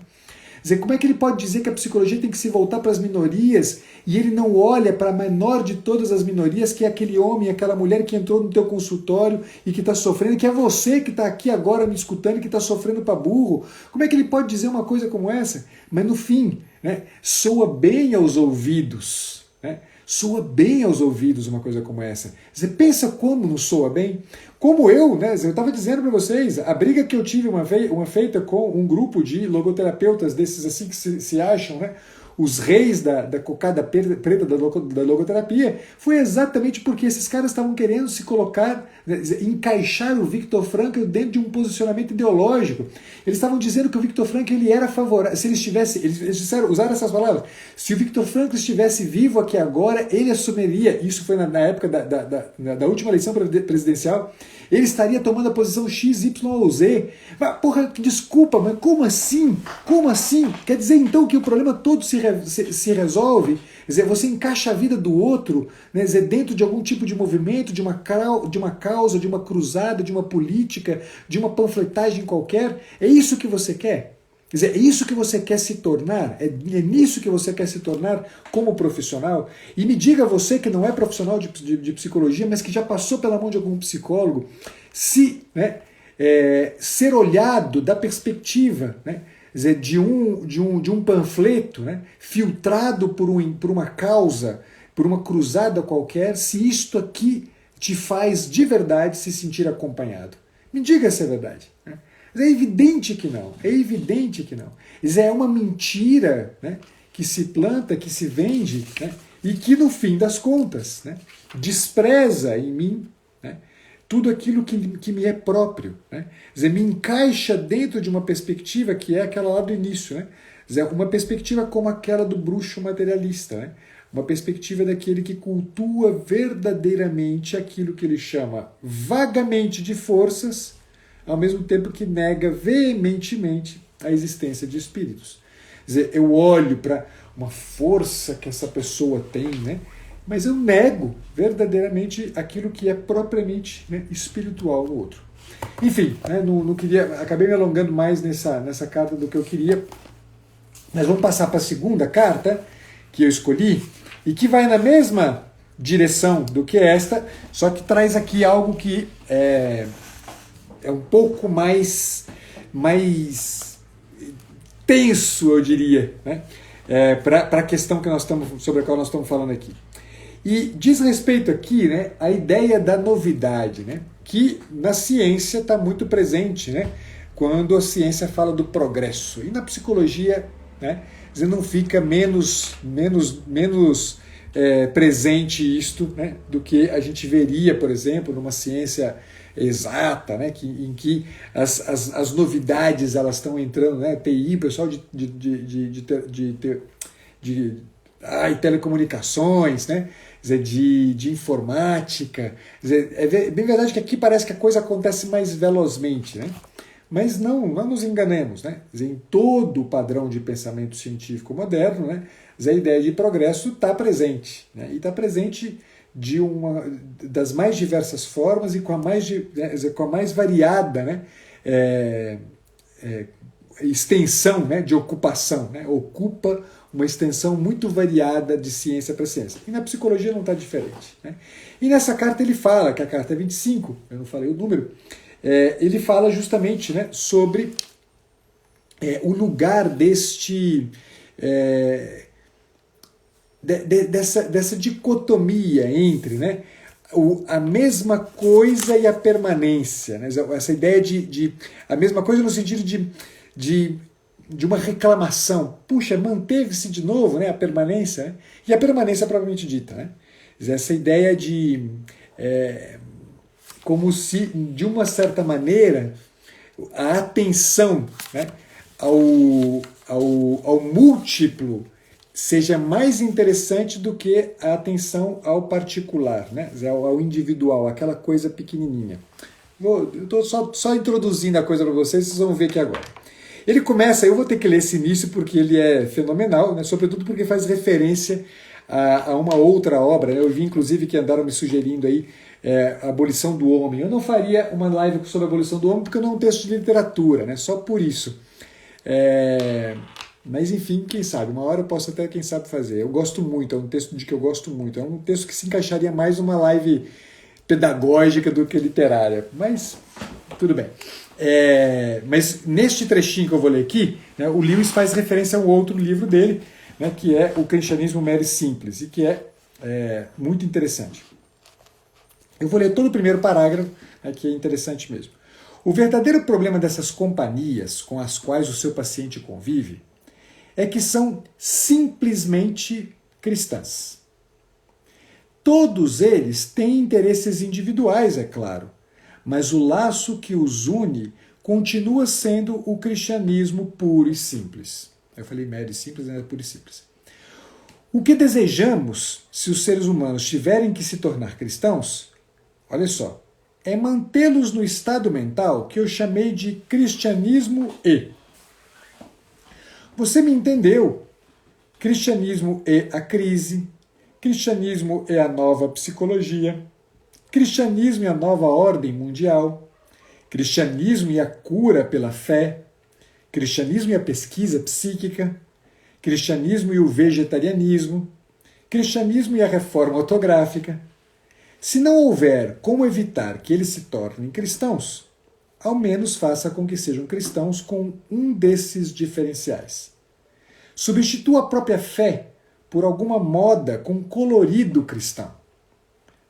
Quer dizer, como é que ele pode dizer que a psicologia tem que se voltar para as minorias e ele não olha para a menor de todas as minorias, que é aquele homem, aquela mulher que entrou no teu consultório e que está sofrendo, que é você que está aqui agora me escutando e que está sofrendo para burro? Como é que ele pode dizer uma coisa como essa? Mas no fim, né, soa bem aos ouvidos, né? Soa bem aos ouvidos uma coisa como essa. Você pensa como não soa bem? Como eu, né? Eu estava dizendo para vocês, a briga que eu tive uma feita com um grupo de logoterapeutas desses assim que se acham, né, os reis da cocada preta da logoterapia, foi exatamente porque esses caras estavam querendo se colocar, né, encaixar o Viktor Frankl dentro de um posicionamento ideológico. Eles estavam dizendo que o Viktor Frankl ele era favorável, se ele estivesse, eles usaram essas palavras, se o Viktor Frankl estivesse vivo aqui agora, ele assumiria, isso foi na época da última eleição presidencial, ele estaria tomando a posição X, Y ou Z. Mas, porra, desculpa, mas como assim? Como assim? Quer dizer então que o problema todo se resolve? Quer dizer, você encaixa a vida do outro, né, quer dizer, dentro de algum tipo de movimento, de uma causa, de uma cruzada, de uma política, de uma panfletagem qualquer? É isso que você quer? Quer dizer, é isso que você quer se tornar? É nisso que você quer se tornar como profissional? E me diga você que não é profissional de psicologia, mas que já passou pela mão de algum psicólogo, se, né, ser olhado da perspectiva, né, quer dizer, de um panfleto, né, filtrado por uma causa, por uma cruzada qualquer, se isto aqui te faz de verdade se sentir acompanhado. Me diga se é verdade. Né? É evidente que não, é evidente que não. É uma mentira, né, que se planta, que se vende, né, e que no fim das contas, né, despreza em mim, né, tudo aquilo que me é próprio. Né? Me encaixa dentro de uma perspectiva que é aquela lá do início. Né? Uma perspectiva como aquela do bruxo materialista. Né? Uma perspectiva daquele que cultua verdadeiramente aquilo que ele chama vagamente de forças, ao mesmo tempo que nega veementemente a existência de espíritos. Quer dizer, eu olho para uma força que essa pessoa tem, né? Mas eu nego verdadeiramente aquilo que é propriamente, né, espiritual no outro. Enfim, né, não queria, acabei me alongando mais nessa carta do que eu queria, mas vamos passar para a segunda carta que eu escolhi e que vai na mesma direção do que esta, só que traz aqui algo que é um pouco mais tenso, eu diria, né? Para a questão sobre a qual nós estamos falando aqui. E diz respeito aqui, né, à ideia da novidade, né, que na ciência está muito presente, né, quando a ciência fala do progresso. E na psicologia, né, não fica menos presente isto, né, do que a gente veria, por exemplo, numa ciência exata, né, em que as novidades elas estão entrando, né, TI, pessoal de telecomunicações, né, de informática. É bem verdade que aqui parece que a coisa acontece mais velozmente, né? Mas não nos enganemos, né? Quer dizer, em todo o padrão de pensamento científico moderno, né, a ideia de progresso está presente, né? E está presente das mais diversas formas e com a mais variada, né, extensão, né, de ocupação, né? Ocupa uma extensão muito variada de ciência para ciência. E na psicologia não está diferente, né? E nessa carta ele fala, que a carta 25, eu não falei o número, ele fala justamente, né, sobre o lugar dessa dicotomia entre, né, a mesma coisa e a permanência, né? Essa ideia de a mesma coisa no sentido de uma reclamação. Puxa, manteve-se de novo, né, a permanência, né? E a permanência propriamente dita, né? Essa ideia de como se, de uma certa maneira, a atenção, né, ao múltiplo seja mais interessante do que a atenção ao particular, né, ao individual, aquela coisa pequenininha. Eu estou só introduzindo a coisa para vocês vão ver aqui agora. Ele começa, eu vou ter que ler esse início porque ele é fenomenal, né, sobretudo porque faz referência a uma outra obra, né? Eu vi inclusive que andaram me sugerindo aí a abolição do homem. Eu não faria uma live sobre a abolição do homem porque não é um texto de literatura, né? Só por isso. Mas enfim, quem sabe, uma hora eu posso até, quem sabe, fazer. Eu gosto muito, é um texto de que eu gosto muito. É um texto que se encaixaria mais numa live pedagógica do que literária. Mas tudo bem. Mas neste trechinho que eu vou ler aqui, né, o Lewis faz referência a um outro livro dele, né, que é O Cristianismo Mero e Simples, e que é muito interessante. Eu vou ler todo o primeiro parágrafo, né, que é interessante mesmo. O verdadeiro problema dessas companhias com as quais o seu paciente convive é que são simplesmente cristãs. Todos eles têm interesses individuais, é claro, mas o laço que os une continua sendo o cristianismo puro e simples. Eu falei médio e simples, não é puro e simples. O que desejamos, se os seres humanos tiverem que se tornar cristãos, olha só, é mantê-los no estado mental que eu chamei de cristianismo e. Você me entendeu? Cristianismo é a crise, cristianismo é a nova psicologia, cristianismo é a nova ordem mundial, cristianismo e a cura pela fé, cristianismo e a pesquisa psíquica, cristianismo e o vegetarianismo, cristianismo e a reforma ortográfica. Se não houver como evitar que eles se tornem cristãos, ao menos faça com que sejam cristãos com um desses diferenciais. Substitua a própria fé por alguma moda com colorido cristão.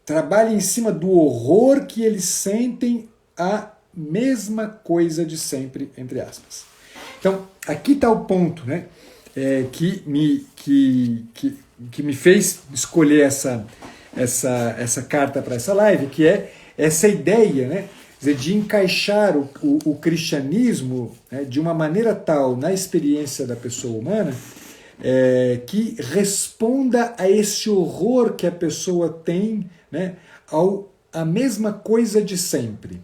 Trabalhe em cima do horror que eles sentem a mesma coisa de sempre, entre aspas. Então, aqui está o ponto, né, que me fez escolher essa carta para essa live, que é essa ideia, né, de encaixar o cristianismo, né, de uma maneira tal na experiência da pessoa humana que responda a esse horror que a pessoa tem, né, a mesma coisa de sempre.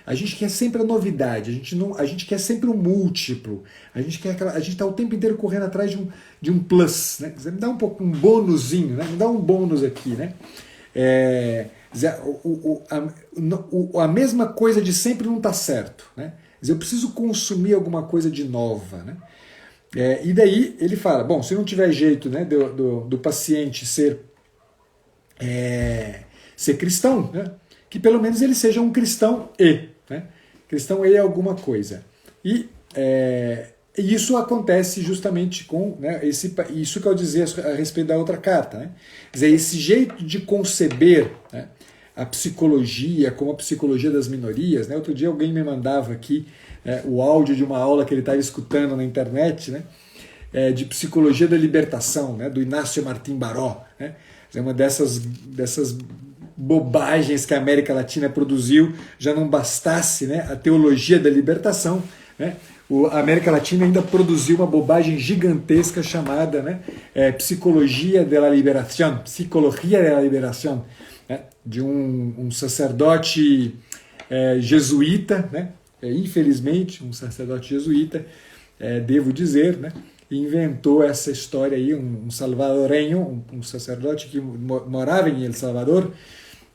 A gente quer sempre a novidade, a gente quer sempre o múltiplo, a gente está o tempo inteiro correndo atrás de um plus, né? Me dá um bônusinho, né? Me dá um bônus aqui, né? A mesma coisa de sempre não está certo, né? Eu preciso consumir alguma coisa de nova, né? E daí ele fala, bom, se não tiver jeito, né, do paciente ser cristão, né, que pelo menos ele seja um cristão né? Cristão é alguma coisa. E isso acontece justamente com, né, isso que eu dizia a respeito da outra carta. Né? Quer dizer, esse jeito de conceber, né, a psicologia como a psicologia das minorias. Né? Outro dia alguém me mandava aqui o áudio de uma aula que ele estava escutando na internet, né, de psicologia da libertação, né, do Inácio Martim Baró. Né? É uma dessas bobagens que a América Latina produziu, já não bastasse, né, a teologia da libertação, né, a América Latina ainda produziu uma bobagem gigantesca chamada, né, Psicologia de la Liberación, Psicologia de la Liberación, né, de um sacerdote jesuíta, né, infelizmente, um sacerdote jesuíta, devo dizer, né, inventou essa história aí, um salvadorenho, um sacerdote que morava em El Salvador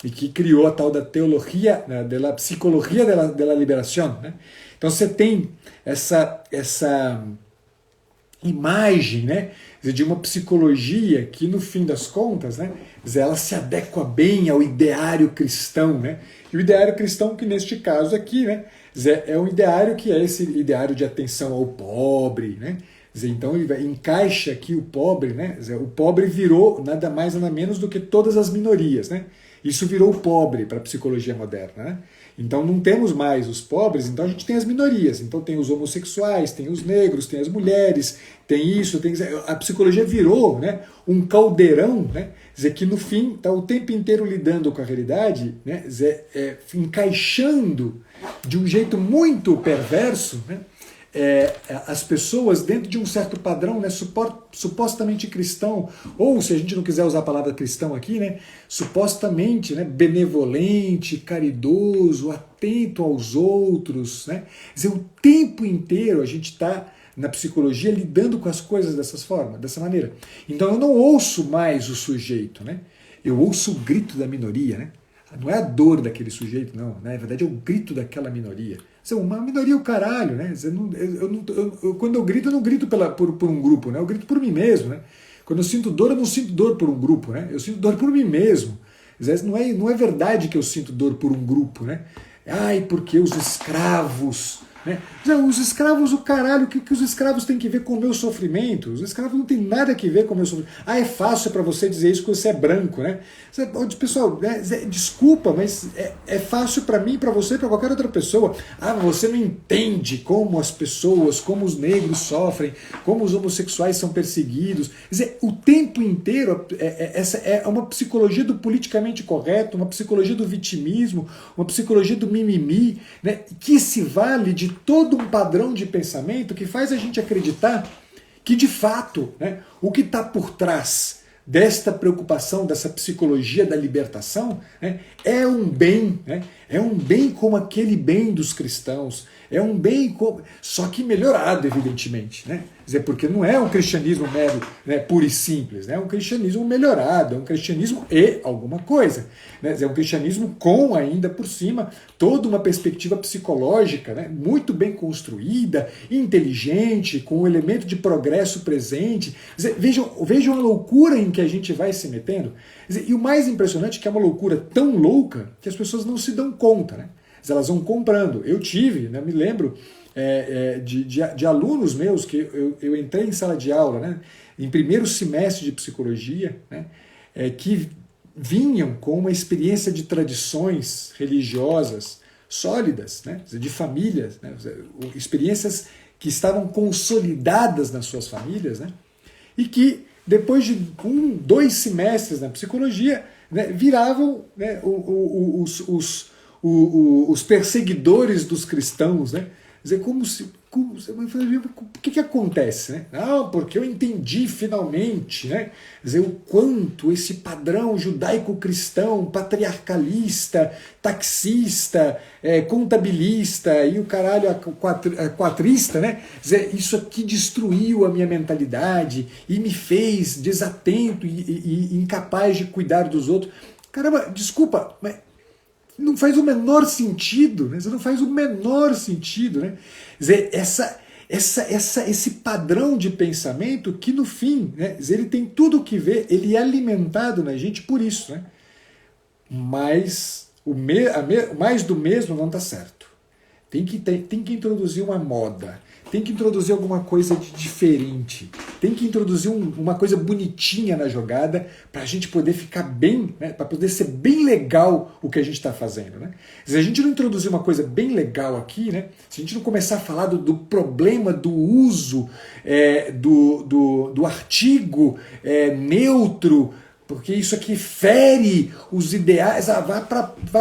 e que criou a tal da teologia, né, da psicologia da liberação. Né? Então você tem essa imagem, né, de uma psicologia que, no fim das contas, né, ela se adequa bem ao ideário cristão. Né? E o ideário cristão, que neste caso aqui, né, é um ideário que é esse ideário de atenção ao pobre. Né? Então ele encaixa aqui o pobre. Né? O pobre virou nada mais nada menos do que todas as minorias. Né? Isso virou o pobre para a psicologia moderna. Né? Então não temos mais os pobres, então a gente tem as minorias. Então tem os homossexuais, tem os negros, tem as mulheres, tem isso, tem... A psicologia virou, né, um caldeirão, né, dizer, que no fim está o tempo inteiro lidando com a realidade, né, encaixando de um jeito muito perverso, né, as pessoas dentro de um certo padrão, né, supostamente cristão, ou se a gente não quiser usar a palavra cristão aqui, né, supostamente, né, benevolente, caridoso, atento aos outros. Né, quer dizer, o tempo inteiro a gente está na psicologia lidando com as coisas dessa maneira. Então eu não ouço mais o sujeito, né, eu ouço o grito da minoria. Né, não é a dor daquele sujeito, não. Né, na verdade é o grito daquela minoria. Uma minoria é o caralho, né? Quando eu grito, eu não grito por um grupo, né? Eu grito por mim mesmo, né? Quando eu sinto dor, eu não sinto dor por um grupo, né? Eu sinto dor por mim mesmo. Não é verdade que eu sinto dor por um grupo, né? Ai, porque os escravos... Né? Os escravos, o caralho, o que os escravos têm que ver com o meu sofrimento? Os escravos não têm nada a ver com o meu sofrimento. Ah, é fácil para você dizer isso porque você é branco, né? Pessoal, desculpa, mas é fácil para mim, para você, para qualquer outra pessoa. Ah, você não entende como as pessoas, como os negros sofrem, como os homossexuais são perseguidos. Quer dizer, o tempo inteiro, essa é uma psicologia do politicamente correto, uma psicologia do vitimismo, uma psicologia do mimimi, né? Que se vale de todo um padrão de pensamento que faz a gente acreditar que, de fato, né, o que está por trás desta preocupação, dessa psicologia da libertação, né, é um bem, né, é um bem como aquele bem dos cristãos, é um bem como... só que melhorado, evidentemente, né? Quer dizer, porque não é um cristianismo mero, né, puro e simples, né? É um cristianismo melhorado, é um cristianismo e alguma coisa, né? É um cristianismo com, ainda por cima, toda uma perspectiva psicológica, né, muito bem construída, inteligente, com um elemento de progresso presente. Quer dizer, vejam a loucura em que a gente vai se metendo. Quer dizer, e o mais impressionante é que é uma loucura tão louca que as pessoas não se dão conta, né? Elas vão comprando. Eu tive, né, me lembro de alunos meus que eu entrei em sala de aula, né, em primeiro semestre de psicologia, né, que vinham com uma experiência de tradições religiosas sólidas, né, de famílias, né, experiências que estavam consolidadas nas suas famílias, né, e que depois de 2 semestres na psicologia, né, viravam, né, os perseguidores dos cristãos, né? Quer dizer, o que acontece? Né? Ah, porque eu entendi finalmente, né? Quer dizer, o quanto esse padrão judaico-cristão, patriarcalista, taxista, contabilista e o caralho quatrista, né? Quer dizer, isso aqui destruiu a minha mentalidade e me fez desatento e incapaz de cuidar dos outros. Caramba, desculpa, mas não faz o menor sentido, né? Não faz o menor sentido, né? Quer dizer, esse padrão de pensamento que no fim, né, ele tem tudo o que ver, ele é alimentado na gente por isso, né? Mas mais do mesmo não está certo. Tem que introduzir uma moda, tem que introduzir alguma coisa de diferente, tem que introduzir uma coisa bonitinha na jogada para a gente poder ficar bem, né, para poder ser bem legal o que a gente está fazendo. Né? Se a gente não introduzir uma coisa bem legal aqui, né, se a gente não começar a falar do problema do uso do artigo neutro porque isso aqui fere os ideais. Vá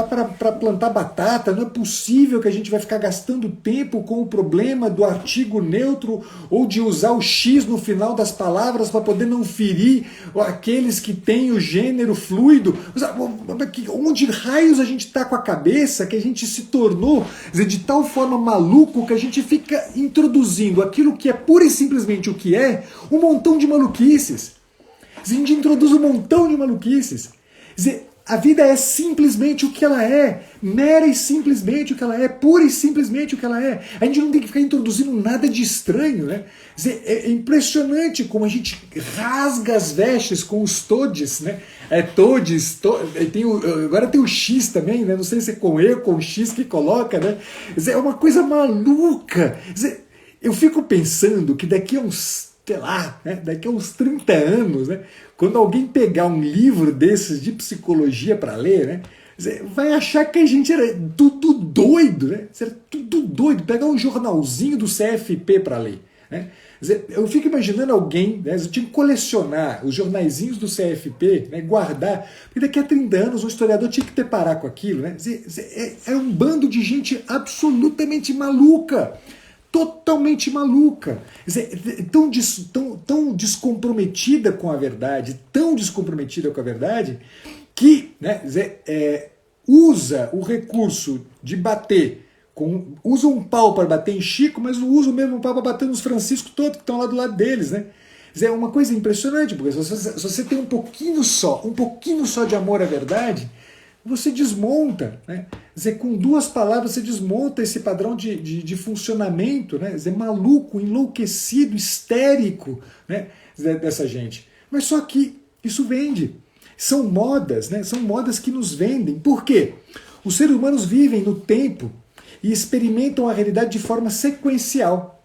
para plantar batata. Não é possível que a gente vai ficar gastando tempo com o problema do artigo neutro ou de usar o X no final das palavras para poder não ferir aqueles que têm o gênero fluido. Onde raios a gente está com a cabeça que a gente se tornou de tal forma maluco que a gente fica introduzindo aquilo que é pura e simplesmente o que é, um montão de maluquices. A gente introduz um montão de maluquices. Quer dizer, a vida é simplesmente o que ela é, mera e simplesmente o que ela é, pura e simplesmente o que ela é. A gente não tem que ficar introduzindo nada de estranho, né? Quer dizer, é impressionante como a gente rasga as vestes com os todes, né? Agora tem o X também, né? Não sei se é com E ou com X que coloca, né? Quer dizer, é uma coisa maluca. Quer dizer, eu fico pensando que daqui a uns, sei lá, né, daqui a uns 30 anos, né, quando alguém pegar um livro desses de psicologia para ler, né, vai achar que a gente era tudo doido, né? Era tudo doido. Pegar um jornalzinho do CFP para ler, né? Eu fico imaginando alguém, né, eu tinha que colecionar os jornaizinhos do CFP, né, guardar, porque daqui a 30 anos um historiador tinha que ter parar com aquilo, né? É um bando de gente absolutamente maluca. Totalmente maluca, tão descomprometida com a verdade, que, né, usa o recurso de bater, usa um pau para bater em Chico, mas não usa o mesmo pau para bater nos Francisco todos que estão lá do lado deles, né? É uma coisa impressionante, porque se você tem um pouquinho só de amor à verdade, você desmonta, né? Quer dizer, com duas palavras você desmonta esse padrão de funcionamento, né? Quer dizer, maluco, enlouquecido, histérico, né, dessa gente. Mas só que isso vende. São modas, né? São modas que nos vendem. Por quê? Os seres humanos vivem no tempo e experimentam a realidade de forma sequencial.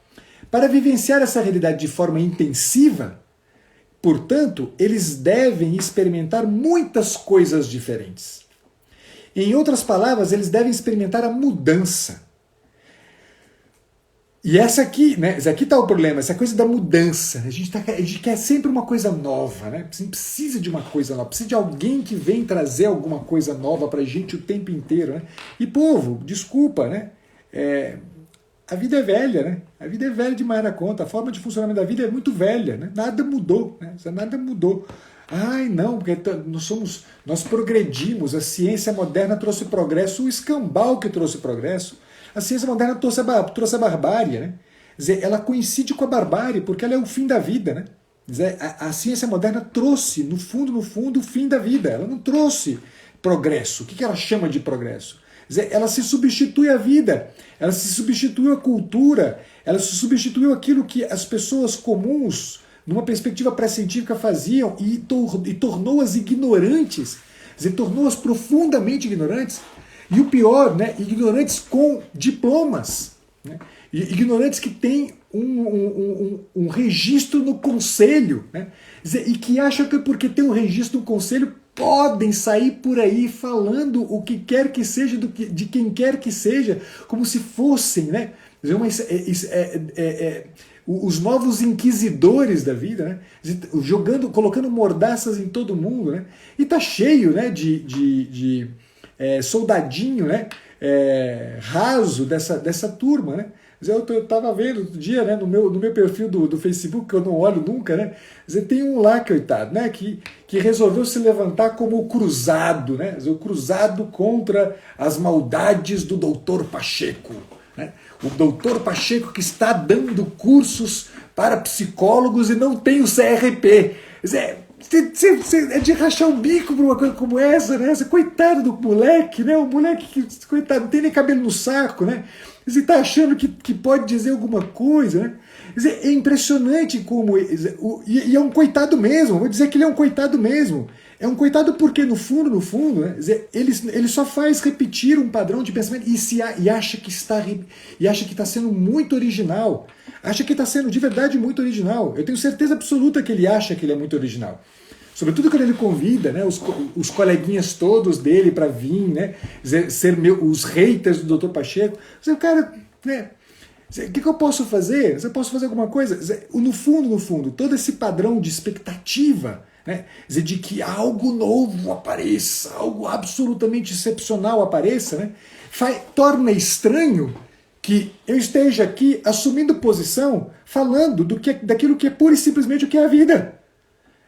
Para vivenciar essa realidade de forma intensiva, portanto, eles devem experimentar muitas coisas diferentes. Em outras palavras, eles devem experimentar a mudança. E essa aqui está o problema, essa coisa da mudança. A gente quer sempre uma coisa nova, né? A gente precisa de uma coisa nova, precisa de alguém que vem trazer alguma coisa nova para a gente o tempo inteiro, né? E povo, desculpa, né? A vida é velha, né? A vida é velha demais na conta, a forma de funcionamento da vida é muito velha, né? Nada mudou, né? Nada mudou. Ai, não, porque nós progredimos, a ciência moderna trouxe progresso, o escambau que trouxe progresso. A ciência moderna trouxe a barbárie, né? Quer dizer, ela coincide com a barbárie, porque ela é o fim da vida, né? Quer dizer, a ciência moderna trouxe, no fundo, o fim da vida. Ela não trouxe progresso. O que ela chama de progresso? Quer dizer, ela se substitui à vida, ela se substituiu à cultura, ela se substituiu aquilo que as pessoas comuns, numa perspectiva pré-científica, faziam e tornou-as ignorantes, quer dizer, tornou-as profundamente ignorantes. E o pior, né, ignorantes com diplomas, né, ignorantes que têm um registro no conselho, né, quer dizer, e que acham que porque tem um registro no conselho podem sair por aí falando o que quer que seja, de quem quer que seja, como se fossem, né, os novos inquisidores da vida, né? Colocando mordaças em todo mundo, né? E tá cheio, né, de soldadinho, né, raso dessa turma, né? Eu estava vendo outro dia, né, no meu perfil do Facebook, que eu não olho nunca, né? Tem um lá, coitado, né, que resolveu se levantar como o cruzado, né? O cruzado contra as maldades do doutor Pacheco. Né? O doutor Pacheco que está dando cursos para psicólogos e não tem o CRP. É de rachar o bico por uma coisa como essa, né? Coitado do moleque, né? O moleque que, coitado, não tem nem cabelo no saco, né? Você está achando que pode dizer alguma coisa, né? É impressionante como... E é um coitado mesmo, vou dizer que ele é um coitado mesmo. É um coitado porque, no fundo, né, ele só faz repetir um padrão de pensamento e acha que está sendo muito original. Acha que está sendo de verdade muito original. Eu tenho certeza absoluta que ele acha que ele é muito original. Sobretudo quando ele convida, né, os coleguinhas todos dele para vir, né, ser os haters do Dr. Pacheco. Cara, né, o que eu posso fazer? Eu posso fazer alguma coisa? No fundo, todo esse padrão de expectativa, né? Quer dizer, de que algo novo apareça, algo absolutamente excepcional apareça, né? Torna estranho que eu esteja aqui assumindo posição, falando daquilo que é pura e simplesmente o que é a vida.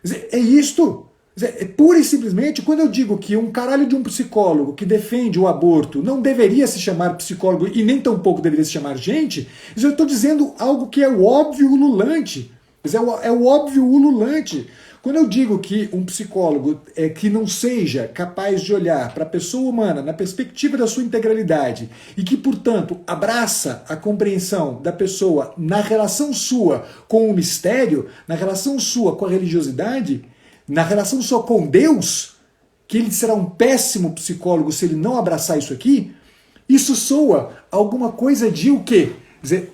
Quer dizer, é isto. Quer dizer, é pura e simplesmente, quando eu digo que um caralho de um psicólogo que defende o aborto não deveria se chamar psicólogo e nem tampouco deveria se chamar gente, eu estou dizendo algo que é o óbvio ululante. Quer dizer, é o óbvio ululante. Quando eu digo que um psicólogo que não seja capaz de olhar para a pessoa humana na perspectiva da sua integralidade e que, portanto, abraça a compreensão da pessoa na relação sua com o mistério, na relação sua com a religiosidade, na relação sua com Deus, que ele será um péssimo psicólogo se ele não abraçar isso aqui, isso soa alguma coisa de o quê? Dizer,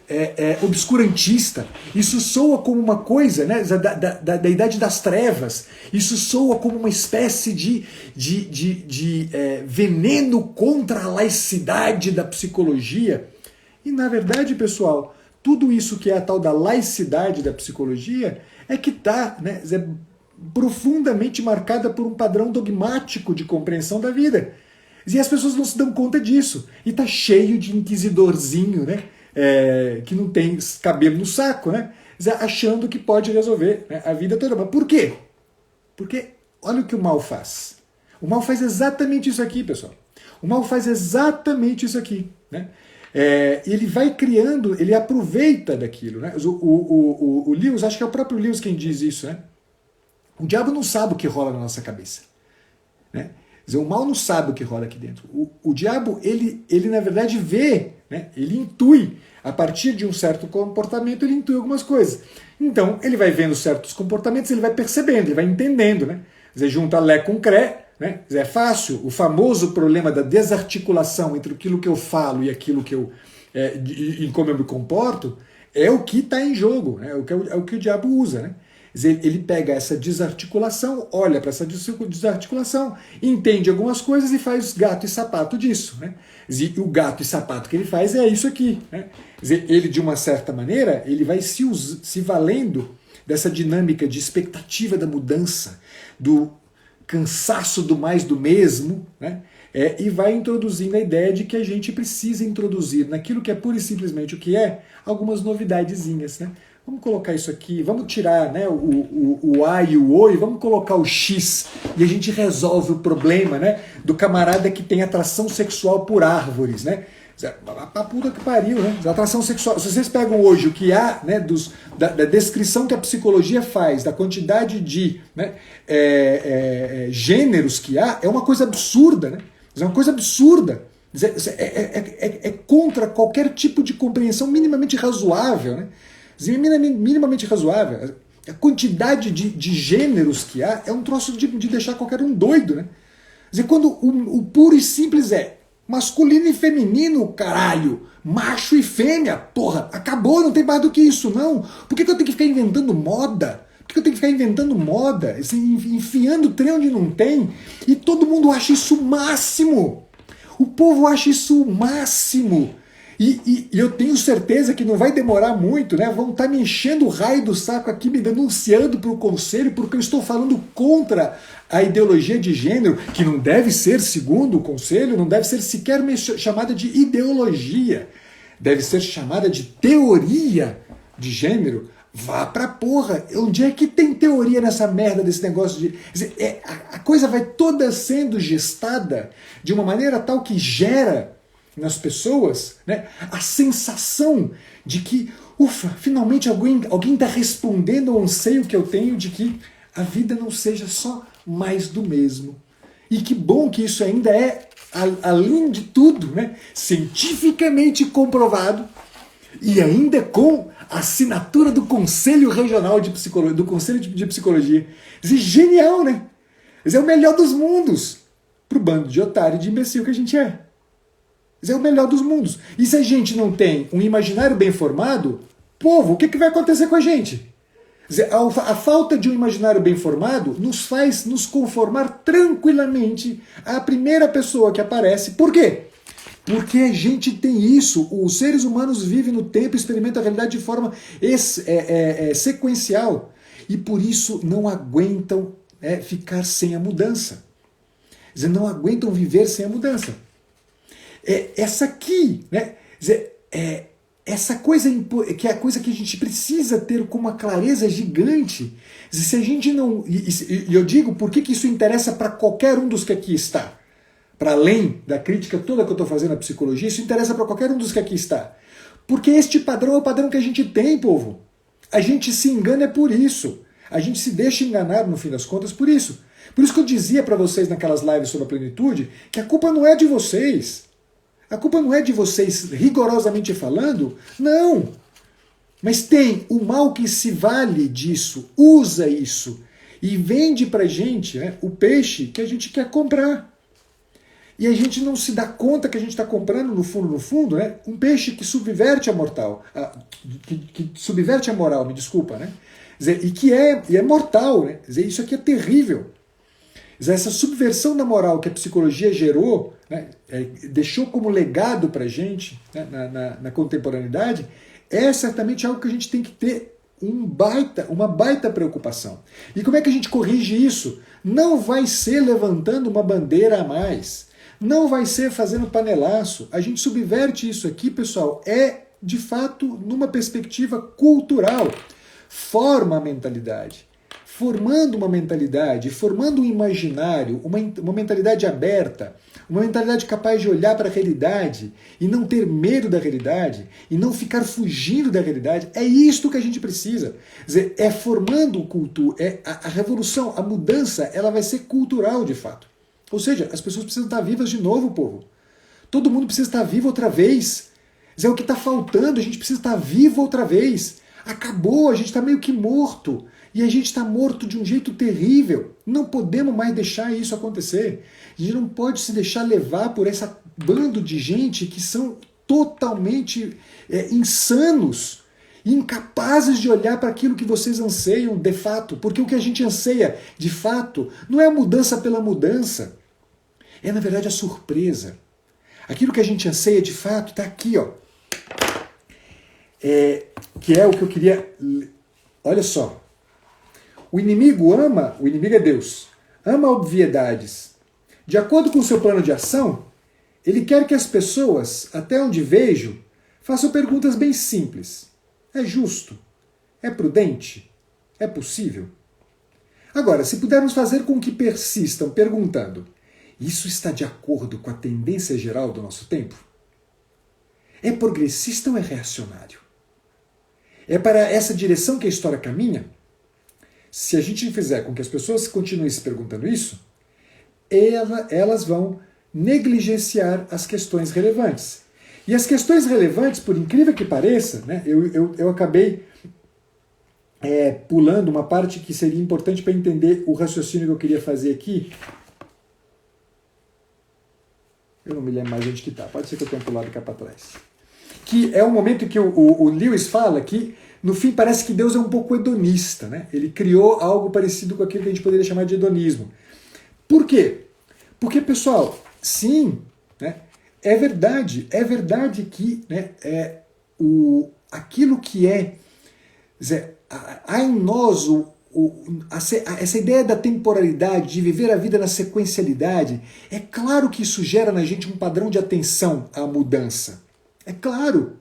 obscurantista. Isso soa como uma coisa, né, da idade das trevas. Isso soa como uma espécie de veneno contra a laicidade da psicologia. E na verdade, pessoal, tudo isso que é a tal da laicidade da psicologia é que está, né, profundamente marcada por um padrão dogmático de compreensão da vida. E as pessoas não se dão conta disso. E está cheio de inquisidorzinho, né? Que não tem cabelo no saco, né? Achando que pode resolver, né, a vida toda. Mas por quê? Porque olha o que o mal faz. O mal faz exatamente isso aqui, pessoal. O mal faz exatamente isso aqui, né? Ele vai criando, ele aproveita daquilo, né? O Lewis, acho que é o próprio Lewis quem diz isso, né? O diabo não sabe o que rola na nossa cabeça, né? O mal não sabe o que rola aqui dentro. O diabo, ele na verdade vê, né? Ele intui. A partir de um certo comportamento, ele intui algumas coisas. Então, ele vai vendo certos comportamentos, ele vai percebendo, ele vai entendendo, né? Quer dizer, junta Lé com Cré, né? Quer dizer, é fácil. O famoso problema da desarticulação entre aquilo que eu falo e aquilo que eu, em como eu me comporto, é o que está em jogo, né? É o que o diabo usa, né? Ele pega essa desarticulação, olha para essa desarticulação, entende algumas coisas e faz gato e sapato disso, né? E o gato e sapato que ele faz é isso aqui, né? Ele, de uma certa maneira, ele vai se valendo dessa dinâmica de expectativa da mudança, do cansaço do mais do mesmo, né? E vai introduzindo a ideia de que a gente precisa introduzir naquilo que é pura e simplesmente o que é, algumas novidadezinhas, né? Vamos colocar isso aqui, vamos tirar, né, o A e o O e vamos colocar o X e a gente resolve o problema, né, do camarada que tem atração sexual por árvores, né? A puta que pariu, né? Atração sexual. Se vocês pegam hoje o que há, né, da descrição que a psicologia faz, da quantidade de, né, gêneros que há, é uma coisa absurda, né? É uma coisa absurda. É contra qualquer tipo de compreensão minimamente razoável, né? Minimamente razoável. A quantidade de gêneros que há é um troço de deixar qualquer um doido, né? Quer dizer, quando o puro e simples é masculino e feminino, caralho, macho e fêmea, porra, acabou, não tem mais do que isso, não. Por que eu tenho que ficar inventando moda? Por que eu tenho que ficar inventando moda? Assim, enfiando trem onde não tem? E todo mundo acha isso o máximo. O povo acha isso o máximo. E eu tenho certeza que não vai demorar muito, né? Vão estar me enchendo o raio do saco aqui, me denunciando para o conselho, porque eu estou falando contra a ideologia de gênero, que não deve ser, segundo o conselho, não deve ser sequer chamada de ideologia. Deve ser chamada de teoria de gênero. Vá pra porra! Onde é que tem teoria nessa merda desse negócio de... Quer dizer, a coisa vai toda sendo gestada de uma maneira tal que gera nas pessoas, né, a sensação de que, ufa, finalmente alguém está respondendo ao anseio que eu tenho de que a vida não seja só mais do mesmo. E que bom que isso ainda é, além de tudo, né, cientificamente comprovado e ainda com a assinatura do Conselho Regional de Psicologia, do Conselho de Psicologia. Genial, né? É o melhor dos mundos pro bando de otário e de imbecil que a gente é. É o melhor dos mundos. E se a gente não tem um imaginário bem formado, povo, o que vai acontecer com a gente? A falta de um imaginário bem formado nos faz nos conformar tranquilamente à primeira pessoa que aparece. Por quê? Porque a gente tem isso. Os seres humanos vivem no tempo e experimentam a realidade de forma sequencial. E por isso não aguentam ficar sem a mudança. Quer dizer, não aguentam viver sem a mudança. Essa aqui, né? Quer dizer, essa coisa que é a coisa que a gente precisa ter com uma clareza gigante. Quer dizer, se a gente não... E eu digo, por que isso interessa para qualquer um dos que aqui está? Para além da crítica toda que eu estou fazendo à psicologia, isso interessa para qualquer um dos que aqui está. Porque este padrão é o padrão que a gente tem, povo. A gente se engana por isso. A gente se deixa enganar, no fim das contas, por isso. Por isso que eu dizia para vocês naquelas lives sobre a plenitude que a culpa não é de vocês. A culpa não é de vocês, rigorosamente falando, não. Mas tem o mal que se vale disso, usa isso e vende pra gente, né, o peixe que a gente quer comprar. E a gente não se dá conta que a gente está comprando, no fundo, né, um peixe que subverte a que subverte a moral, me desculpa, né? Quer dizer, e é mortal, né? Quer dizer, isso aqui é terrível. Quer dizer, essa subversão da moral que a psicologia gerou, né, deixou como legado para a gente, né, na contemporaneidade, é certamente algo que a gente tem que ter uma baita preocupação. E como é que a gente corrige isso? Não vai ser levantando uma bandeira a mais. Não vai ser fazendo panelaço. A gente subverte isso aqui, pessoal, de fato numa perspectiva cultural. Forma a mentalidade. Formando uma mentalidade, formando um imaginário, uma mentalidade aberta, uma mentalidade capaz de olhar para a realidade e não ter medo da realidade e não ficar fugindo da realidade. É isto que a gente precisa. Quer dizer, é formando cultura, a revolução, a mudança, ela vai ser cultural de fato. Ou seja, as pessoas precisam estar vivas de novo, povo. Todo mundo precisa estar vivo outra vez. Quer dizer, é o que está faltando, a gente precisa estar vivo outra vez. Acabou, a gente está meio que morto. E a gente está morto de um jeito terrível. Não podemos mais deixar isso acontecer. A gente não pode se deixar levar por esse bando de gente que são totalmente insanos, incapazes de olhar para aquilo que vocês anseiam de fato. Porque o que a gente anseia de fato não é a mudança pela mudança. É, na verdade, a surpresa. Aquilo que a gente anseia de fato está aqui, ó. Que é o que eu queria... Olha só. O inimigo é Deus, ama obviedades. De acordo com o seu plano de ação, ele quer que as pessoas, até onde vejo, façam perguntas bem simples. É justo? É prudente? É possível? Agora, se pudermos fazer com que persistam perguntando, isso está de acordo com a tendência geral do nosso tempo? É progressista ou é reacionário? É para essa direção que a história caminha? Se a gente fizer com que as pessoas continuem se perguntando isso, elas vão negligenciar as questões relevantes. E as questões relevantes, por incrível que pareça, né, eu acabei pulando uma parte que seria importante para entender o raciocínio que eu queria fazer aqui. Eu não me lembro mais onde que está. Pode ser que eu tenha pulado cá para trás. Que é um momento que o Lewis fala que, no fim, parece que Deus é um pouco hedonista, né? Ele criou algo parecido com aquilo que a gente poderia chamar de hedonismo. Por quê? Porque, pessoal, sim, né, é verdade que, né, aquilo que há em nós essa ideia da temporalidade, de viver a vida na sequencialidade, é claro que isso gera na gente um padrão de atenção à mudança. É claro.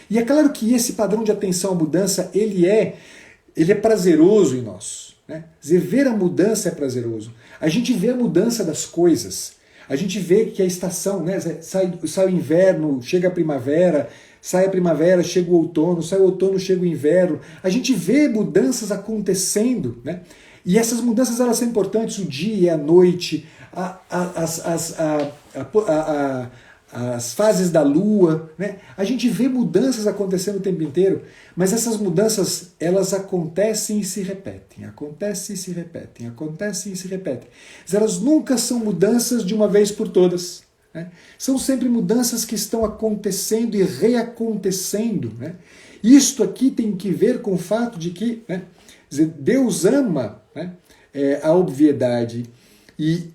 E é claro que esse padrão de atenção à mudança, ele é prazeroso em nós. Né? Dizer, ver a mudança é prazeroso. A gente vê a mudança das coisas. A gente vê que a estação, né, sai o inverno, chega a primavera, sai a primavera, chega o outono, sai o outono, chega o inverno. A gente vê mudanças acontecendo. Né? E essas mudanças elas são importantes, o dia, a noite, as fases da lua, né? A gente vê mudanças acontecendo o tempo inteiro, mas essas mudanças, elas acontecem e se repetem, acontecem e se repetem, acontecem e se repetem. Mas elas nunca são mudanças de uma vez por todas, né? São sempre mudanças que estão acontecendo e reacontecendo, né? Isto aqui tem que ver com o fato de que, né, Deus ama, né, a obviedade e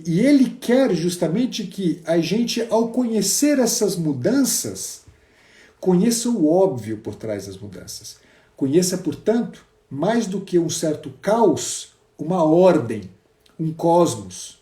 ele quer justamente que a gente, ao conhecer essas mudanças, conheça o óbvio por trás das mudanças. Conheça, portanto, mais do que um certo caos, uma ordem, um cosmos.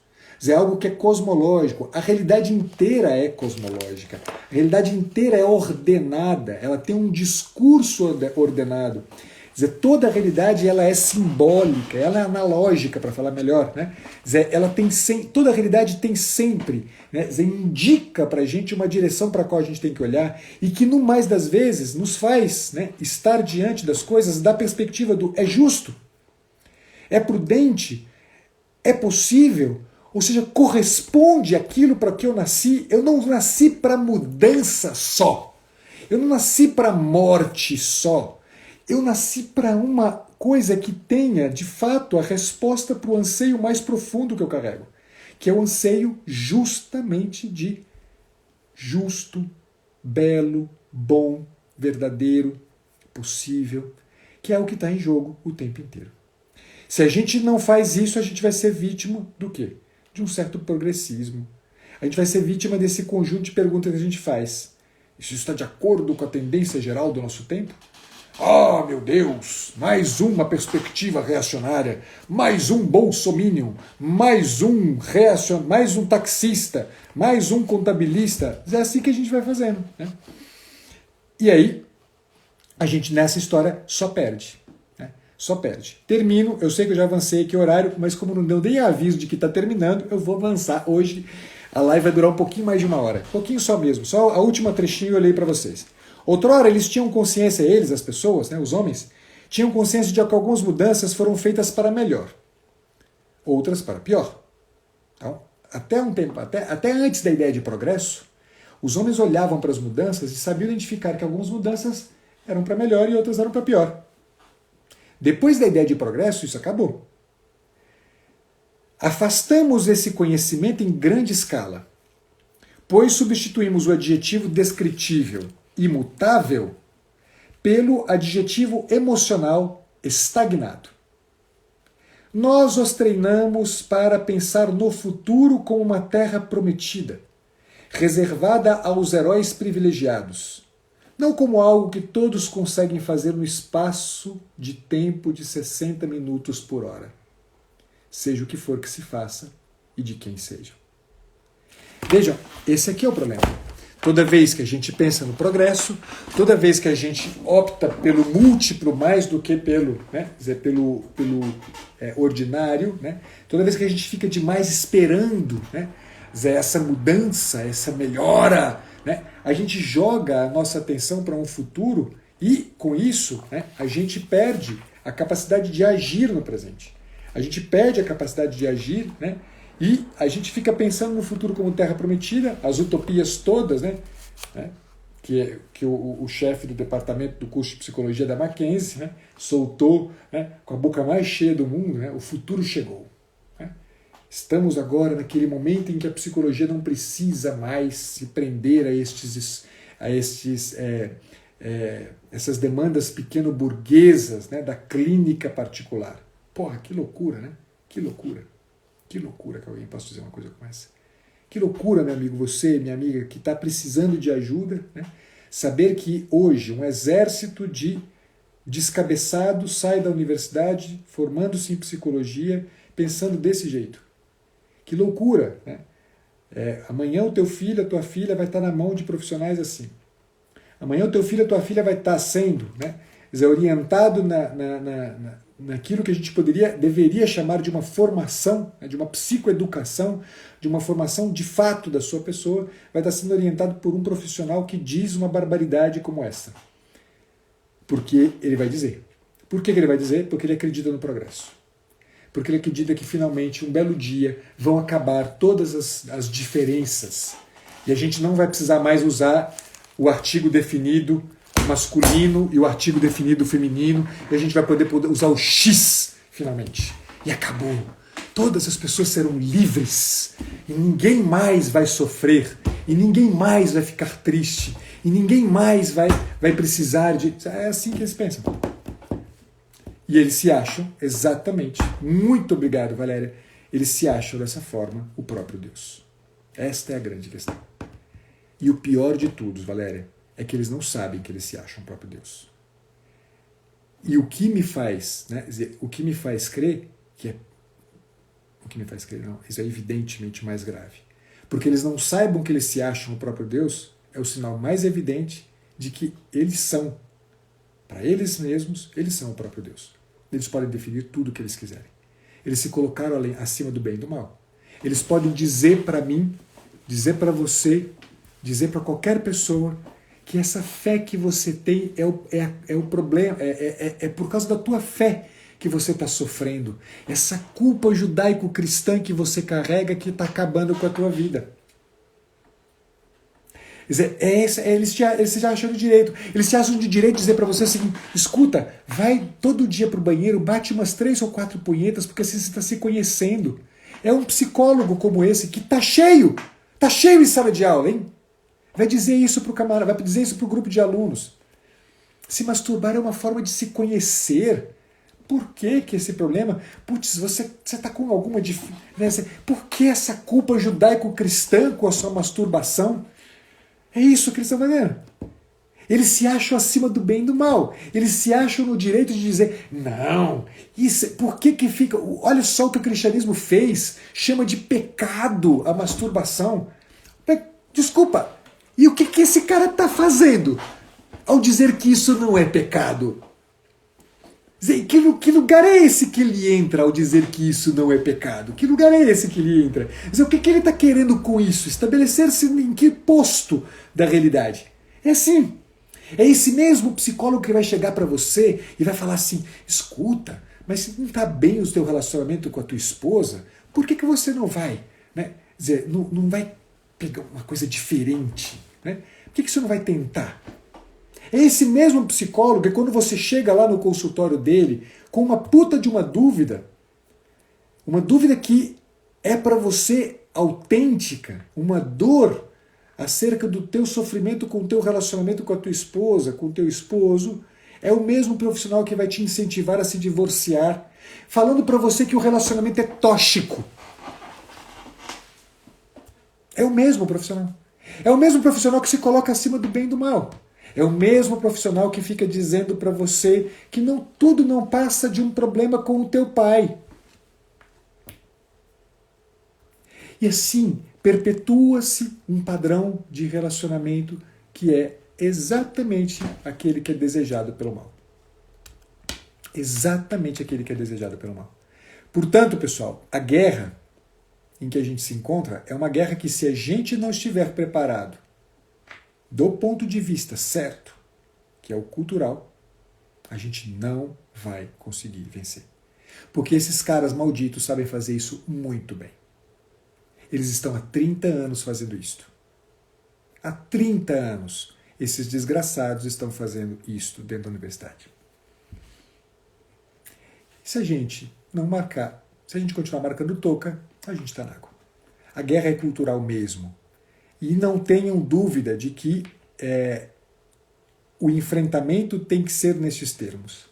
É algo que é cosmológico. A realidade inteira é cosmológica. A realidade inteira é ordenada. Ela tem um discurso ordenado. Quer dizer, toda a realidade ela é simbólica, ela é analógica, para falar melhor. Né? Quer dizer, toda a realidade tem sempre, né? Quer dizer, indica para a gente uma direção para a qual a gente tem que olhar e que, no mais das vezes, nos faz, né, estar diante das coisas da perspectiva do é justo, é prudente, é possível. Ou seja, corresponde àquilo para que eu nasci. Eu não nasci para mudança só. Eu não nasci para morte só. Eu nasci para uma coisa que tenha, de fato, a resposta para o anseio mais profundo que eu carrego, que é o anseio justamente de justo, belo, bom, verdadeiro, possível, que é o que está em jogo o tempo inteiro. Se a gente não faz isso, a gente vai ser vítima do quê? De um certo progressismo. A gente vai ser vítima desse conjunto de perguntas que a gente faz. Isso está de acordo com a tendência geral do nosso tempo? Ah, meu Deus, mais uma perspectiva reacionária, mais um bolsominion, mais um mais um taxista, mais um contabilista. É assim que a gente vai fazendo. Né? E aí, a gente nessa história só perde. Só perde. Termino, eu sei que eu já avancei aqui o horário, mas como não deu nem aviso de que está terminando, eu vou avançar hoje. A live vai durar um pouquinho mais de uma hora. Um pouquinho só mesmo. Só a última trechinho eu olhei para vocês. Outrora eles tinham consciência, as pessoas, né, os homens, tinham consciência de que algumas mudanças foram feitas para melhor. Outras para pior. Então, até um tempo, até antes da ideia de progresso, os homens olhavam para as mudanças e sabiam identificar que algumas mudanças eram para melhor e outras eram para pior. Depois da ideia de progresso, isso acabou. Afastamos esse conhecimento em grande escala, pois substituímos o adjetivo descritível, imutável, pelo adjetivo emocional, estagnado. Nós os treinamos para pensar no futuro como uma terra prometida, reservada aos heróis privilegiados, não como algo que todos conseguem fazer no espaço de tempo de 60 minutos por hora, seja o que for que se faça e de quem seja. Vejam, esse aqui é o problema. Toda vez que a gente pensa no progresso, toda vez que a gente opta pelo múltiplo mais do que pelo, né, pelo ordinário, né, toda vez que a gente fica demais esperando, né, essa mudança, essa melhora, né, a gente joga a nossa atenção para um futuro e, com isso, né, a gente perde a capacidade de agir no presente. A gente perde a capacidade de agir, né, e a gente fica pensando no futuro como terra prometida, as utopias todas, né, que o chefe do departamento do curso de psicologia da Mackenzie, né, soltou, né, com a boca mais cheia do mundo, né, o futuro chegou. Né. Estamos agora naquele momento em que a psicologia não precisa mais se prender a essas demandas pequeno-burguesas, né, da clínica particular. Porra, que loucura, né? Que loucura. Que loucura que alguém possa dizer uma coisa como essa. Que loucura, meu amigo, você, minha amiga, que está precisando de ajuda, né? Saber que hoje um exército de descabeçados sai da universidade, formando-se em psicologia, pensando desse jeito. Que loucura, né? Amanhã o teu filho, a tua filha vai estar na mão de profissionais assim. Amanhã o teu filho, a tua filha vai estar sendo, né, orientado naquilo que a gente deveria chamar de uma formação, né, de uma psicoeducação, de uma formação de fato da sua pessoa, vai estar sendo orientado por um profissional que diz uma barbaridade como essa. Porque ele vai dizer. Por que ele vai dizer? Porque ele acredita no progresso. Porque ele acredita que finalmente, um belo dia, vão acabar todas as diferenças. E a gente não vai precisar mais usar o artigo definido masculino e o artigo definido feminino, e a gente vai poder usar o X, finalmente. E acabou. Todas as pessoas serão livres, e ninguém mais vai sofrer, e ninguém mais vai ficar triste, e ninguém mais vai precisar de... É assim que eles pensam. E eles se acham, exatamente, muito obrigado, Valéria, eles se acham dessa forma o próprio Deus. Esta é a grande questão. E o pior de tudo, Valéria, é que eles não sabem que eles se acham o próprio Deus. E o que me faz, né, o que me faz crer que é o que me faz crer, não, isso é evidentemente mais grave. Porque eles não saibam que eles se acham o próprio Deus, é o sinal mais evidente de que eles são, para eles mesmos, eles são o próprio Deus. Eles podem definir tudo o que eles quiserem. Eles se colocaram acima do bem e do mal. Eles podem dizer para mim, dizer para você, dizer para qualquer pessoa que essa fé que você tem é o problema, é por causa da tua fé que você está sofrendo. Essa culpa judaico-cristã que você carrega que está acabando com a tua vida. Quer dizer, eles se acham de direito. Eles se acham de direito de dizer para você o seguinte: escuta, vai todo dia para o banheiro, bate umas 3 ou 4 punhetas, porque você está se conhecendo. É um psicólogo como esse que está cheio em sala de aula, hein? Vai dizer isso para o camarada, vai dizer isso para o grupo de alunos. Se masturbar é uma forma de se conhecer. Por que esse problema? Putz, você está com alguma dificuldade. Por que essa culpa judaico-cristã com a sua masturbação? É isso que eles estão fazendo. Eles se acham acima do bem e do mal. Eles se acham no direito de dizer, não, isso, por que fica... Olha só o que o cristianismo fez. Chama de pecado a masturbação. Desculpa. E o que esse cara está fazendo ao dizer que isso não é pecado? Que lugar é esse que ele entra ao dizer que isso não é pecado? Que lugar é esse que ele entra? O que ele está querendo com isso? Estabelecer-se em que posto da realidade? É assim. É esse mesmo psicólogo que vai chegar para você e vai falar assim, escuta, mas se não está bem o teu relacionamento com a tua esposa, por que você não vai? Né? Quer dizer, não vai pegar uma coisa diferente? Né? Por que você não vai tentar? É esse mesmo psicólogo que quando você chega lá no consultório dele com uma puta de uma dúvida que é para você autêntica, uma dor acerca do teu sofrimento com o teu relacionamento com a tua esposa, com o teu esposo, é o mesmo profissional que vai te incentivar a se divorciar, falando para você que o relacionamento é tóxico. É o mesmo profissional. É o mesmo profissional que se coloca acima do bem e do mal. É o mesmo profissional que fica dizendo para você que tudo não passa de um problema com o teu pai. E assim, perpetua-se um padrão de relacionamento que é exatamente aquele que é desejado pelo mal. Exatamente aquele que é desejado pelo mal. Portanto, pessoal, a guerra em que a gente se encontra é uma guerra que, se a gente não estiver preparado do ponto de vista certo, que é o cultural, a gente não vai conseguir vencer. Porque esses caras malditos sabem fazer isso muito bem. Eles estão há 30 anos fazendo isto. Há 30 anos, esses desgraçados estão fazendo isto dentro da universidade. Se a gente não marcar, se a gente continuar marcando toca, a gente está na água. A guerra é cultural mesmo. E não tenham dúvida de que o enfrentamento tem que ser nestes termos.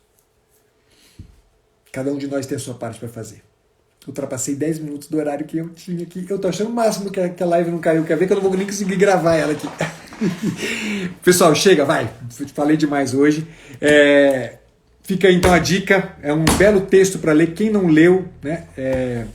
Cada um de nós tem a sua parte para fazer. Ultrapassei 10 minutos do horário que eu tinha aqui. Eu tô achando o máximo que a live não caiu. Quer ver que eu não vou nem conseguir gravar ela aqui. Pessoal, chega, vai. Falei demais hoje. Fica aí então a dica. É um belo texto para ler. Quem não leu, né?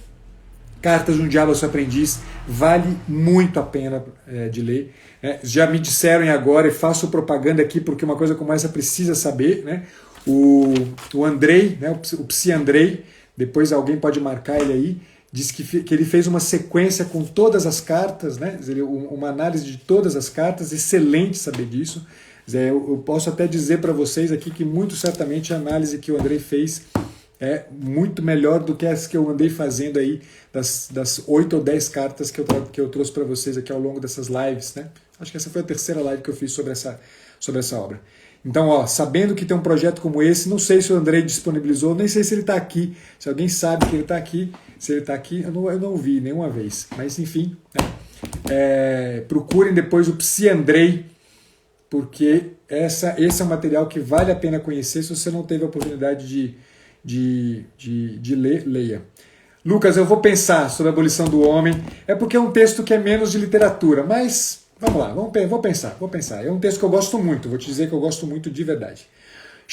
Cartas de um Diabo ao Seu Aprendiz, vale muito a pena de ler. Já me disseram agora, e faço propaganda aqui porque uma coisa como essa precisa saber, né? O Andrei, né? O Psi Andrei, depois alguém pode marcar ele aí, diz que ele fez uma sequência com todas as cartas, né? Uma análise de todas as cartas, excelente saber disso. Eu posso até dizer para vocês aqui que muito certamente a análise que o Andrei fez é muito melhor do que as que eu andei fazendo aí, das 8 ou 10 cartas que eu trouxe para vocês aqui ao longo dessas lives, né? Acho que essa foi a terceira live que eu fiz sobre essa obra. Então, sabendo que tem um projeto como esse, não sei se o Andrei disponibilizou, nem sei se ele está aqui. Se alguém sabe que ele está aqui, se ele está aqui, eu não vi nenhuma vez. Mas, enfim, né? Procurem depois o Psi Andrei, porque esse é um material que vale a pena conhecer. Se você não teve a oportunidade de ler, leia. Lucas, eu vou pensar sobre a abolição do homem. É porque é um texto que é menos de literatura, mas vamos lá, vou pensar. É um texto que eu gosto muito, vou te dizer que eu gosto muito de verdade.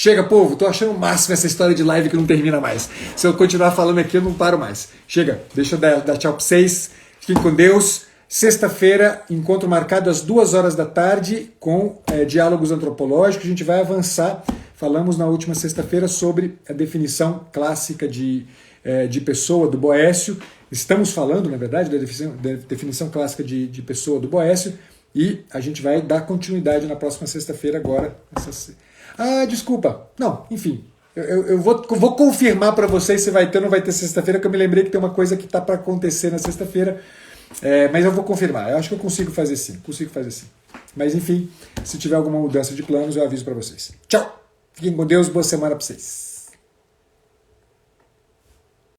Chega, povo, tô achando o máximo essa história de live que não termina mais. Se eu continuar falando aqui, eu não paro mais. Chega, deixa eu dar tchau pra vocês. Fiquem com Deus. Sexta-feira, encontro marcado às 2 horas da tarde com diálogos antropológicos. A gente vai avançar. Falamos na última sexta-feira sobre a definição clássica de pessoa do Boécio. Estamos falando, na verdade, da definição clássica de pessoa do Boécio. E a gente vai dar continuidade na próxima sexta-feira agora. Desculpa. Não, enfim. Eu vou confirmar para vocês se vai ter ou não vai ter sexta-feira, que eu me lembrei que tem uma coisa que está para acontecer na sexta-feira. Mas eu vou confirmar. Eu acho que eu consigo fazer sim. Mas enfim, se tiver alguma mudança de planos, eu aviso para vocês. Tchau! Fiquem com Deus, boa semana para vocês.